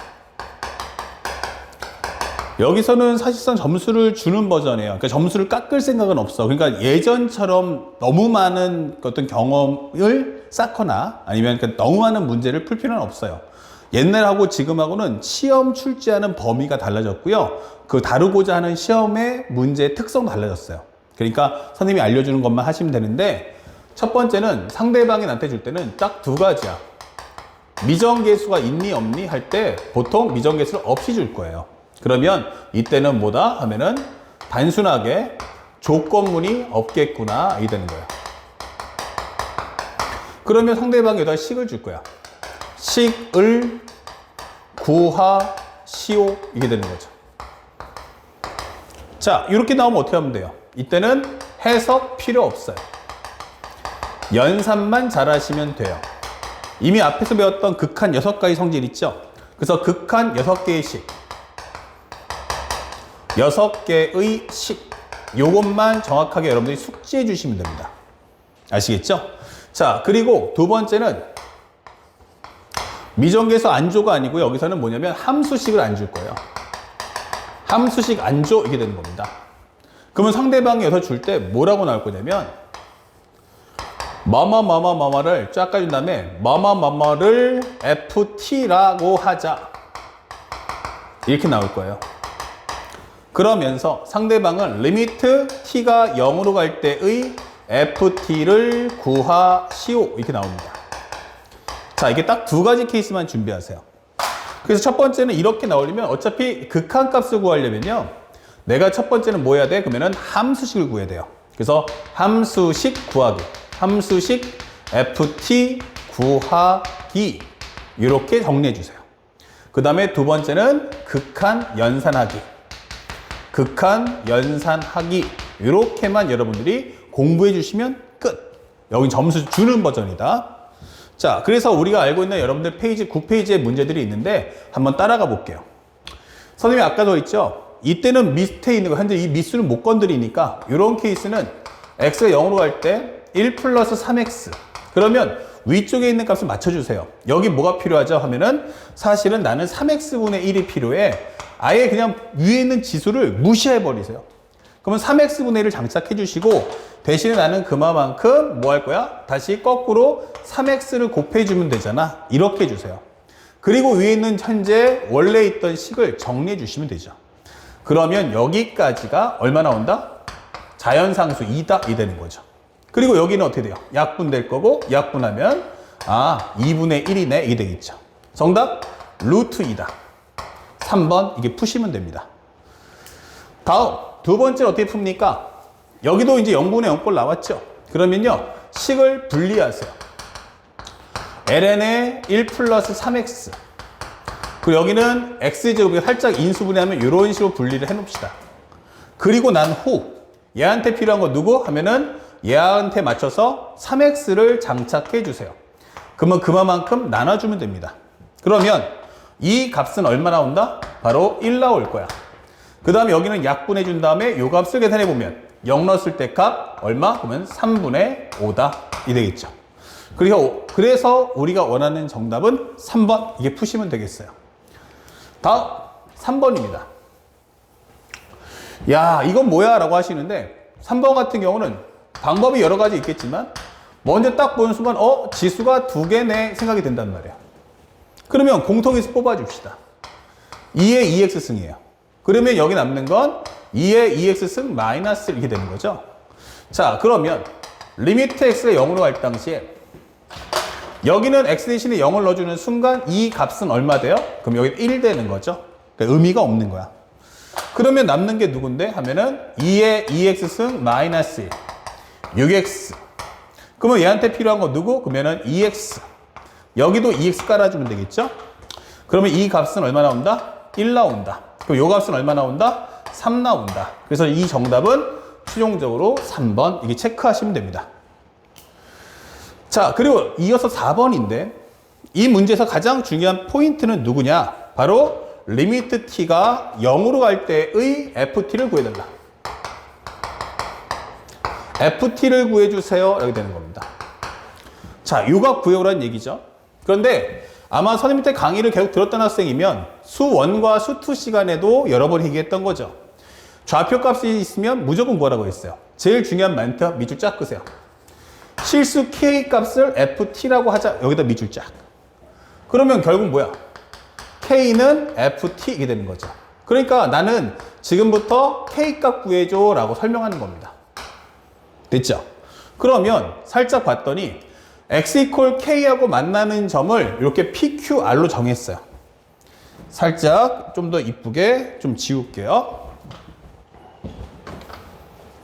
여기서는 사실상 점수를 주는 버전이에요. 그러니까 점수를 깎을 생각은 없어. 그러니까 예전처럼 너무 많은 어떤 경험을 쌓거나 아니면 너무 많은 문제를 풀 필요는 없어요. 옛날하고 지금하고는 시험 출제하는 범위가 달라졌고요. 그 다루고자 하는 시험의 문제의 특성도 달라졌어요. 그러니까 선생님이 알려주는 것만 하시면 되는데 첫 번째는 상대방이 나한테 줄 때는 딱 두 가지야. 미정계수가 있니 없니 할 때 보통 미정계수를 없이 줄 거예요. 그러면 이때는 뭐다 하면은 단순하게 조건문이 없겠구나 이 되는 거예요. 그러면 상대방이 여기다 식을 줄 거야. 식을 구하시오 이게 되는 거죠. 자, 이렇게 나오면 어떻게 하면 돼요? 이때는 해석 필요 없어요. 연산만 잘하시면 돼요. 이미 앞에서 배웠던 극한 6가지 성질 있죠? 그래서 극한 6개의 식 6개의 식 요것만 정확하게 여러분들이 숙지해 주시면 됩니다. 아시겠죠? 자, 그리고 두 번째는 미정계수 안조가 아니고 여기서는 뭐냐면 함수식을 안 줄 거예요. 함수식 안조 이게 되는 겁니다. 그러면 상대방이 여기서 줄 때 뭐라고 나올 거냐면 뭐뭐뭐뭐뭐를 쫙 까준 다음에 뭐뭐뭐뭐를 ft라고 하자 이렇게 나올 거예요. 그러면서 상대방은 리미트 t가 0으로 갈 때의 ft를 구하시오 이렇게 나옵니다. 자, 이게 딱 두 가지 케이스만 준비하세요. 그래서 첫 번째는 이렇게 나오려면 어차피 극한값을 구하려면요. 내가 첫 번째는 뭐 해야 돼? 그러면은 함수식을 구해야 돼요. 그래서 함수식 구하기. 함수식 ft 구하기. 이렇게 정리해 주세요. 그 다음에 두 번째는 극한 연산하기. 극한 연산하기. 이렇게만 여러분들이 공부해 주시면 끝. 여기 점수 주는 버전이다. 자, 그래서 우리가 알고 있는 여러분들 페이지 9페이지의 문제들이 있는데 한번 따라가 볼게요. 선생님이 아까 더 있죠? 이때는 밑에 있는 거, 현재 이 밑수를 못 건드리니까 이런 케이스는 x가 0으로 갈 때 1 플러스 3x 그러면 위쪽에 있는 값을 맞춰주세요. 여기 뭐가 필요하죠? 하면은 사실은 나는 3x분의 1이 필요해. 아예 그냥 위에 있는 지수를 무시해 버리세요. 그러면 3x분의 1을 장착해 주시고 대신에 나는 그만큼 뭐 할 거야? 다시 거꾸로 3x를 곱해 주면 되잖아. 이렇게 해주세요. 그리고 위에 있는 현재 원래 있던 식을 정리해 주시면 되죠. 그러면 여기까지가 얼마 나온다? 자연상수 2다 이 되는 거죠. 그리고 여기는 어떻게 돼요? 약분될 거고 약분하면 2분의 1이네 이게 되겠죠. 정답 루트 2다. 3번 이게 푸시면 됩니다. 다음 두 번째 어떻게 풉니까? 여기도 이제 0분의 0꼴 나왔죠. 그러면요 식을 분리하세요. ln의 1 플러스 3x 그리고 여기는 x제곱이 살짝 인수분해하면 이런 식으로 분리를 해놓읍시다. 그리고 난 후 얘한테 필요한 거 누구? 하면은 얘한테 맞춰서 3x를 장착해 주세요. 그러면 그만큼 나눠주면 됩니다. 그러면 이 값은 얼마 나온다? 바로 1 나올 거야. 그 다음에 여기는 약분해 준 다음에 요 값을 계산해 보면 0 넣었을 때 값 얼마? 그러면 3분의 5다 이 되겠죠. 그래서 우리가 원하는 정답은 3번 이게 푸시면 되겠어요. 다음 3번입니다. 야 이건 뭐야 라고 하시는데 3번 같은 경우는 방법이 여러 가지 있겠지만 먼저 딱 보는 순간 지수가 2개네 생각이 든단 말이야. 그러면 공통에서 뽑아줍시다. 2의 2x승이에요. 그러면 여기 남는 건 2의 2x승 마이너스 이렇게 되는 거죠. 자 그러면 리미트 x가 0으로 갈 당시에 여기는 x 대신에 0을 넣어주는 순간 이 값은 얼마 돼요? 그럼 여기 1 되는 거죠. 그러니까 의미가 없는 거야. 그러면 남는 게 누군데? 하면은 2의 2x승 마이너스 1 6x 그러면 얘한테 필요한 거 누구? 그러면은 2x 여기도 2x 깔아주면 되겠죠? 그러면 이 값은 얼마 나온다? 1 나온다. 그럼 요 값은 얼마 나온다? 3 나온다. 그래서 이 정답은 최종적으로 3번 이게 체크하시면 됩니다. 자 그리고 이어서 4번인데 이 문제에서 가장 중요한 포인트는 누구냐? 바로 리미트 t가 0으로 갈 때의 ft를 구해달라. ft를 구해주세요 이렇게 되는 겁니다. 자 요각 구해오라는 얘기죠. 그런데 아마 선생님 때 강의를 계속 들었던 학생이면 수 1과 수 2 시간에도 여러 번 얘기했던 거죠. 좌표값이 있으면 무조건 뭐라고 했어요? 제일 중요한 멘트 밑줄 쫙 끄세요. 실수 k값을 ft라고 하자. 여기다 밑줄 쫙. 그러면 결국 뭐야? k는 ft 이게 되는 거죠. 그러니까 나는 지금부터 k값 구해줘 라고 설명하는 겁니다. 됐죠? 그러면 살짝 봤더니 x k하고 만나는 점을 이렇게 pqr로 정했어요. 살짝 좀 더 이쁘게 좀 지울게요.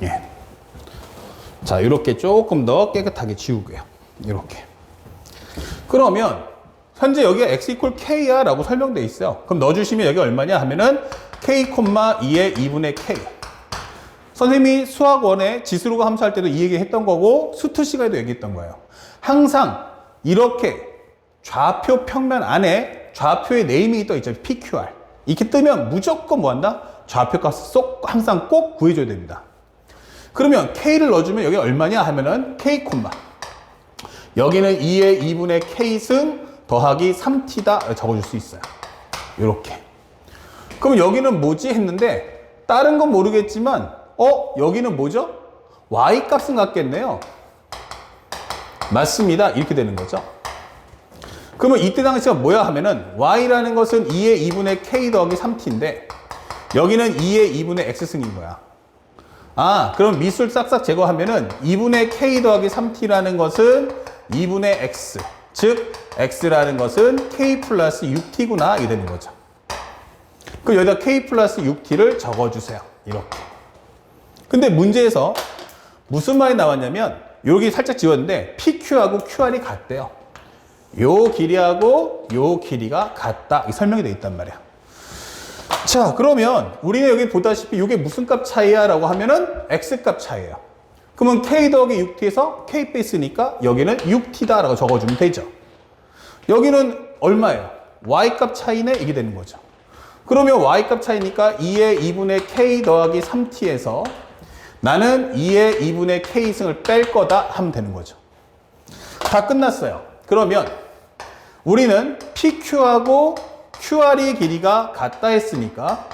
예. 자, 이렇게 조금 더 깨끗하게 지우고요. 이렇게. 그러면 현재 여기가 x k야 라고 설명되어 있어요. 그럼 넣어주시면 여기 얼마냐 하면은 k, 2의 2분의 k. 선생님이 수학원에 지수로가 함수할 때도 이 얘기 했던 거고 수투 시간에도 얘기했던 거예요. 항상 이렇게 좌표 평면 안에 좌표의 네임이 떠 있죠. PQR. 이렇게 뜨면 무조건 뭐 한다? 좌표 값을 항상 꼭 구해줘야 됩니다. 그러면 K를 넣어주면 여기 얼마냐 하면은 K, 여기는 2의 2분의 K승 더하기 3T다 적어줄 수 있어요. 이렇게. 그럼 여기는 뭐지 했는데 다른 건 모르겠지만 여기는 뭐죠? Y 값은 같겠네요. 맞습니다. 이렇게 되는 거죠. 그러면 이때 당시가 뭐야 하면은 Y라는 것은 2의 2분의 K 더하기 3T인데 여기는 2의 2분의 X승인 거야. 그럼 미술 싹싹 제거하면은 2분의 K 더하기 3T라는 것은 2분의 X. 즉, X라는 것은 K 플러스 6T구나. 이게 되는 거죠. 그럼 여기다 K 플러스 6T를 적어주세요. 이렇게. 근데 문제에서 무슨 말이 나왔냐면 여기 살짝 지웠는데 PQ하고 QR이 같대요. 요 길이하고 요 길이가 같다. 이 설명이 되어 있단 말이야. 자, 그러면 우리는 여기 보다시피 이게 무슨 값 차이야? 라고 하면은 X값 차이예요. 그러면 K 더하기 6T에서 K 베이스니까 여기는 6T다 라고 적어주면 되죠. 여기는 얼마예요? Y값 차이네? 이게 되는 거죠. 그러면 Y값 차이니까 2의 2분의 K 더하기 3T에서 나는 2의 2분의 K승을 뺄 거다 하면 되는 거죠. 다 끝났어요. 그러면 우리는 PQ하고 QR의 길이가 같다 했으니까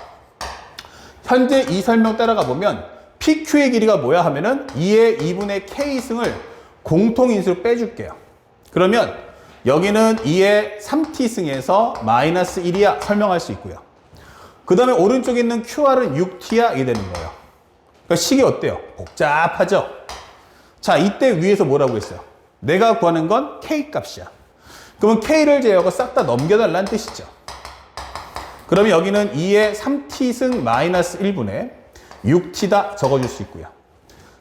현재 이 설명 따라가 보면 PQ의 길이가 뭐야 하면은 2의 2분의 K승을 공통인수로 빼줄게요. 그러면 여기는 2의 3t승에서 마이너스 1이야 설명할 수 있고요. 그 다음에 오른쪽에 있는 QR은 6t야 이게 되는 거예요. 그러니까 식이 어때요? 복잡하죠? 자, 이때 위에서 뭐라고 했어요? 내가 구하는 건 K 값이야. 그러면 K를 제외하고 싹 다 넘겨달라는 뜻이죠. 그러면 여기는 2의 3t승 마이너스 1분의 6t다 적어줄 수 있고요.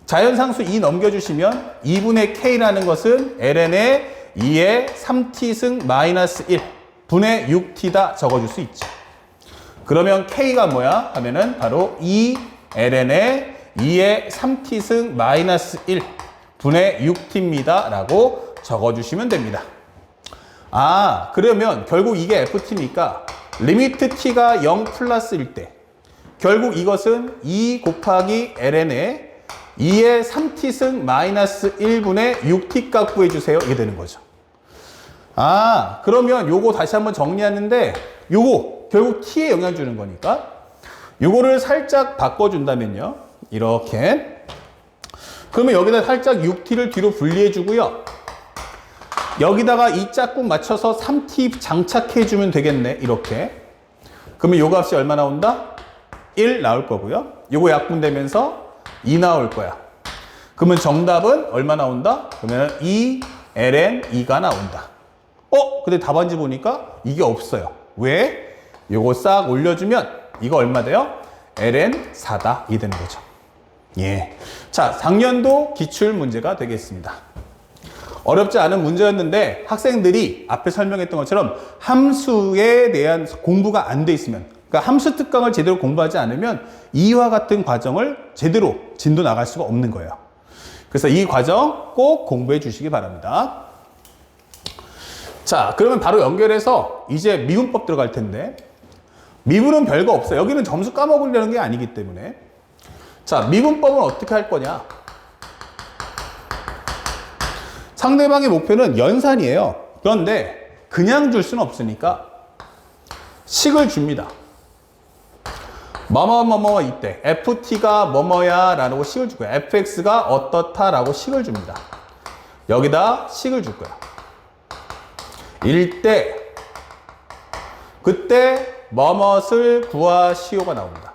자연상수 2 넘겨주시면 2분의 K라는 것은 ln의 2의 3t승 마이너스 1 분의 6t다 적어줄 수 있죠. 그러면 K가 뭐야? 하면은 바로 2ln의 2의 3t승 마이너스 1 분의 6t입니다. 라고 적어주시면 됩니다. 아, 그러면 결국 이게 ft니까 리미트 t가 0 플러스일 때 결국 이것은 2 곱하기 ln의 2의 3t승 마이너스 1분의 6t 값 구해주세요. 이게 되는 거죠. 아, 그러면 요거 다시 한번 정리하는데 요거 결국 t에 영향 주는 거니까 요거를 살짝 바꿔준다면요. 이렇게. 그러면 여기다 살짝 6t를 뒤로 분리해 주고요. 여기다가 이 짝꿍 맞춰서 3t 장착해 주면 되겠네. 이렇게. 그러면 요 값이 얼마 나온다? 1 나올 거고요. 요거 약분되면서 2 나올 거야. 그러면 정답은 얼마 나온다? 그러면 2ln 2가 나온다. 근데 답안지 보니까 이게 없어요. 왜? 요거 싹 올려주면 이거 얼마 돼요? ln 4다. 이 되는 거죠. 예. 자, 작년도 기출 문제가 되겠습니다. 어렵지 않은 문제였는데 학생들이 앞에 설명했던 것처럼 함수에 대한 공부가 안 돼 있으면, 그러니까 함수 특강을 제대로 공부하지 않으면 이와 같은 과정을 제대로 진도 나갈 수가 없는 거예요. 그래서 이 과정 꼭 공부해 주시기 바랍니다. 자, 그러면 바로 연결해서 이제 미분법 들어갈 텐데, 미분은 별거 없어요. 여기는 점수 까먹으려는 게 아니기 때문에. 자, 미분법은 어떻게 할 거냐? 상대방의 목표는 연산이에요. 그런데 그냥 줄 수는 없으니까 식을 줍니다. 뭐뭐뭐뭐 이때 ft가 뭐뭐야 라고 식을 줄 거야. fx가 어떻다 라고 식을 줍니다. 여기다 식을 줄 거야. 일때 그때 뭐뭇을 구하시오가 나옵니다.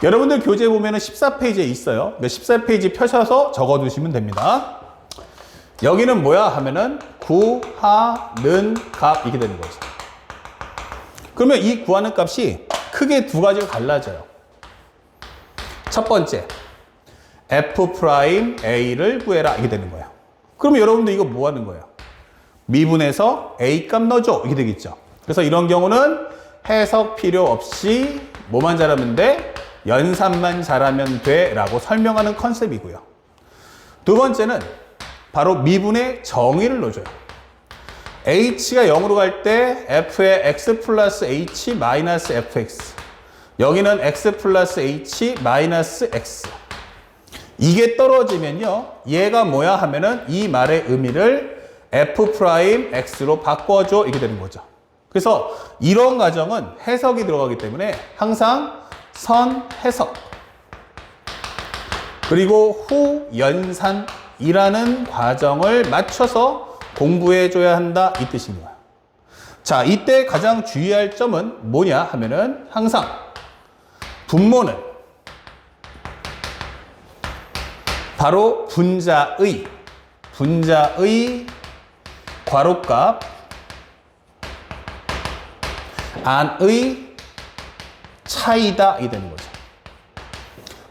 여러분들 교재 보면은 14페이지에 있어요. 14페이지 펴셔서 적어두시면 됩니다. 여기는 뭐야 하면은 구하는 값 이게 되는 거죠. 그러면 이 구하는 값이 크게 두 가지로 갈라져요. 첫 번째, f'A를 구해라 이게 되는 거예요. 그러면 여러분들 이거 뭐 하는 거예요? 미분해서 A 값 넣어줘 이게 되겠죠. 그래서 이런 경우는 해석 필요 없이 뭐만 잘하면 돼? 연산만 잘하면 돼 라고 설명하는 컨셉이고요. 두 번째는 바로 미분의 정의를 넣어줘요. h가 0으로 갈 때 f의 x 플러스 h 마이너스 fx, 여기는 x 플러스 h 마이너스 x. 이게 떨어지면요 얘가 뭐야 하면은 이 말의 의미를 f'x로 바꿔줘 이게 되는 거죠. 그래서 이런 과정은 해석이 들어가기 때문에 항상 선 해석 그리고 후 연산이라는 과정을 맞춰서 공부해 줘야 한다 이 뜻입니다. 자, 이때 가장 주의할 점은 뭐냐 하면은 항상 분모는 바로 분자의 괄호값 안의 차이다 이 되는 거죠.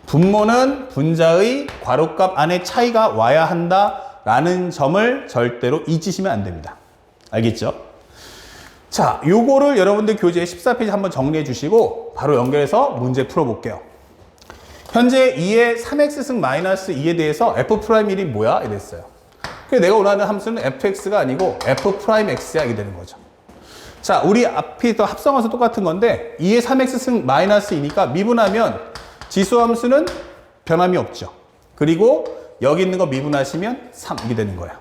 분모는 분자의 괄호값 안의 차이가 와야 한다라는 점을 절대로 잊으시면 안 됩니다. 알겠죠? 자, 요거를 여러분들 교재 14페이지 한번 정리해 주시고 바로 연결해서 문제 풀어볼게요. 현재 2의 3x승 마이너스 2에 대해서 f'일이 뭐야? 이랬어요. 그래서 내가 원하는 함수는 fx가 아니고 f'x야 이게 되는 거죠. 자, 우리 앞이 더 합성함수 똑같은 건데 2의 3x승 마이너스 2니까 미분하면 지수함수는 변함이 없죠. 그리고 여기 있는 거 미분하시면 3 이게 되는 거예요.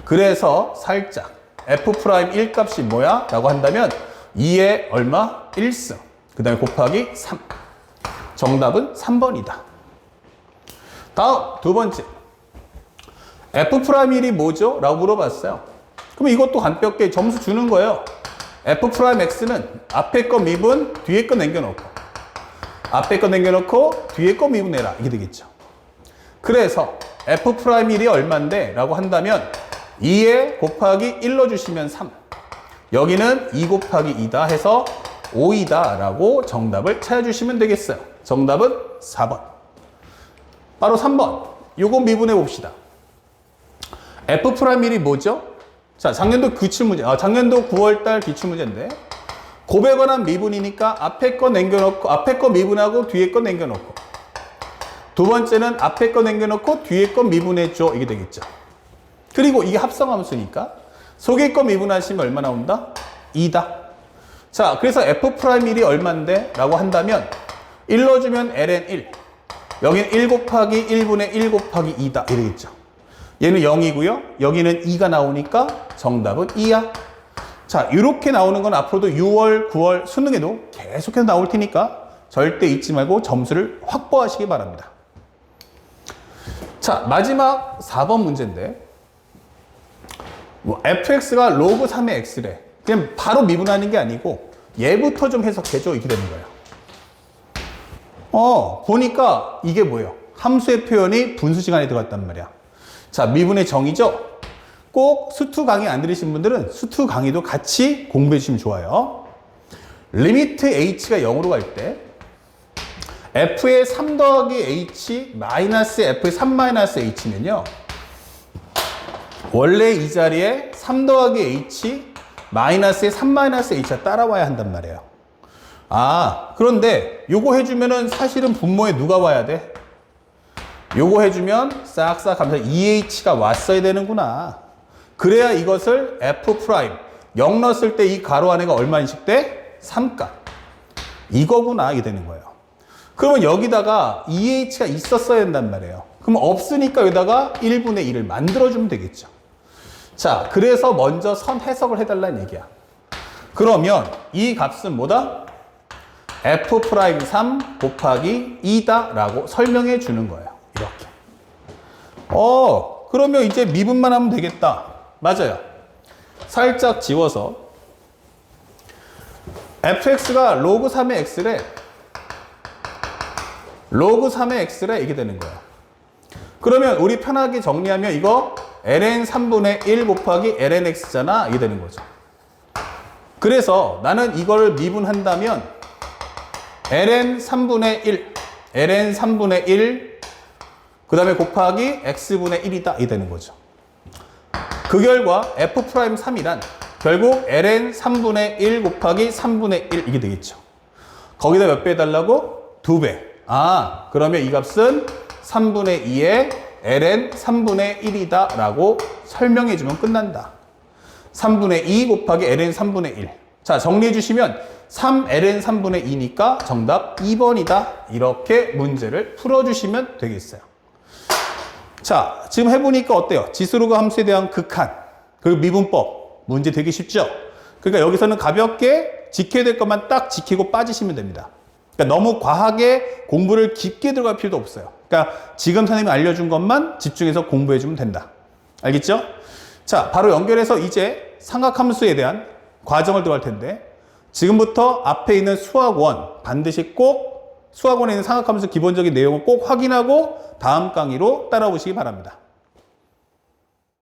그래서 살짝 f'1 값이 뭐야? 라고 한다면 2의 얼마? 1승 그 다음에 곱하기 3 정답은 3번이다. 다음 두 번째. F'1이 뭐죠? 라고 물어봤어요. 그럼 이것도 가볍게 점수 주는 거예요. F'X는 앞에 거 미분, 뒤에 거 남겨놓고 앞에 거 남겨놓고 뒤에 거 미분해라. 이게 되겠죠. 그래서 F'1이 얼만데? 라고 한다면 2에 곱하기 1 넣어주시면 3. 여기는 2 곱하기 2다 해서 5이다 라고 정답을 찾아주시면 되겠어요. 정답은 4번. 바로 3번. 요거 미분해 봅시다. F'1이 뭐죠? 자, 작년도 기출문제, 작년도 9월달 기출문제인데, 곱에 관한 미분이니까 앞에 거 남겨놓고, 앞에 거 미분하고 뒤에 거 남겨놓고, 두 번째는 앞에 거 남겨놓고 뒤에 거 미분해줘. 이게 되겠죠. 그리고 이게 합성함수니까, 속에 거 미분하시면 얼마 나온다? 2다. 자, 그래서 F'1이 얼만데? 라고 한다면, 1 넣어주면 ln 1. 여기는 1 곱하기 1분의 1 곱하기 2다. 이러겠죠. 얘는 0이고요. 여기는 2가 나오니까 정답은 2야. 자, 이렇게 나오는 건 앞으로도 6월, 9월 수능에도 계속해서 나올 테니까 절대 잊지 말고 점수를 확보하시기 바랍니다. 자, 마지막 4번 문제인데 fx가 로그 3의 x래. 그냥 바로 미분하는 게 아니고 얘부터 좀 해석해줘. 이렇게 되는 거예요. 보니까 이게 뭐예요? 함수의 표현이 분수 시간에 들어갔단 말이야. 자, 미분의 정의죠? 꼭 수투 강의 안 들으신 분들은 수투 강의도 같이 공부해 주시면 좋아요. 리미트 h가 0으로 갈 때 f의 3 더하기 h 마이너스 f의 3 마이너스 h면요. 원래 이 자리에 3 더하기 h 마이너스의 3 마이너스 h가 따라와야 한단 말이에요. 그런데 요거 해주면은 사실은 분모에 누가 와야 돼? 요거 해주면 싹싹 하면서 2h가 왔어야 되는구나. 그래야 이것을 f', 0 넣었을 때 이 가로 안에가 얼마인식 돼? 3값. 이거구나. 이게 되는 거예요. 그러면 여기다가 2h가 있었어야 된단 말이에요. 그럼 없으니까 여기다가 1분의 1을 만들어주면 되겠죠. 자, 그래서 먼저 선 해석을 해달라는 얘기야. 그러면 이 값은 뭐다? f'3 곱하기 2다 라고 설명해 주는 거예요. 이렇게. 그러면 이제 미분만 하면 되겠다. 맞아요. 살짝 지워서 fx가 로그 3의 x래. 로그 3의 x래. 이게 되는 거예요. 그러면 우리 편하게 정리하면 이거 ln 3분의 1 곱하기 ln x잖아. 이게 되는 거죠. 그래서 나는 이걸 미분한다면 ln 3분의 1 그 다음에 곱하기 x분의 1이다. 이 되는 거죠. 그 결과 f'3이란 결국 ln 3분의 1 곱하기 3분의 1 이게 되겠죠. 거기다 몇 배 해달라고? 2배. 그러면 이 값은 3분의 2에 ln 3분의 1이다 라고 설명해주면 끝난다. 3분의 2 곱하기 ln 3분의 1. 자, 정리해 주시면 3ln 3분의 2니까 정답 2번이다. 이렇게 문제를 풀어주시면 되겠어요. 자, 지금 해보니까 어때요? 지수로그 함수에 대한 극한, 그리고 미분법, 문제 되게 쉽죠? 그러니까 여기서는 가볍게 지켜야 될 것만 딱 지키고 빠지시면 됩니다. 그러니까 너무 과하게 공부를 깊게 들어갈 필요도 없어요. 그러니까 지금 선생님이 알려준 것만 집중해서 공부해주면 된다. 알겠죠? 자, 바로 연결해서 이제 삼각함수에 대한 과정을 들어갈 텐데 지금부터 앞에 있는 수학원 반드시 꼭 수학원에 있는 삼각함수 기본적인 내용을 꼭 확인하고 다음 강의로 따라오시기 바랍니다.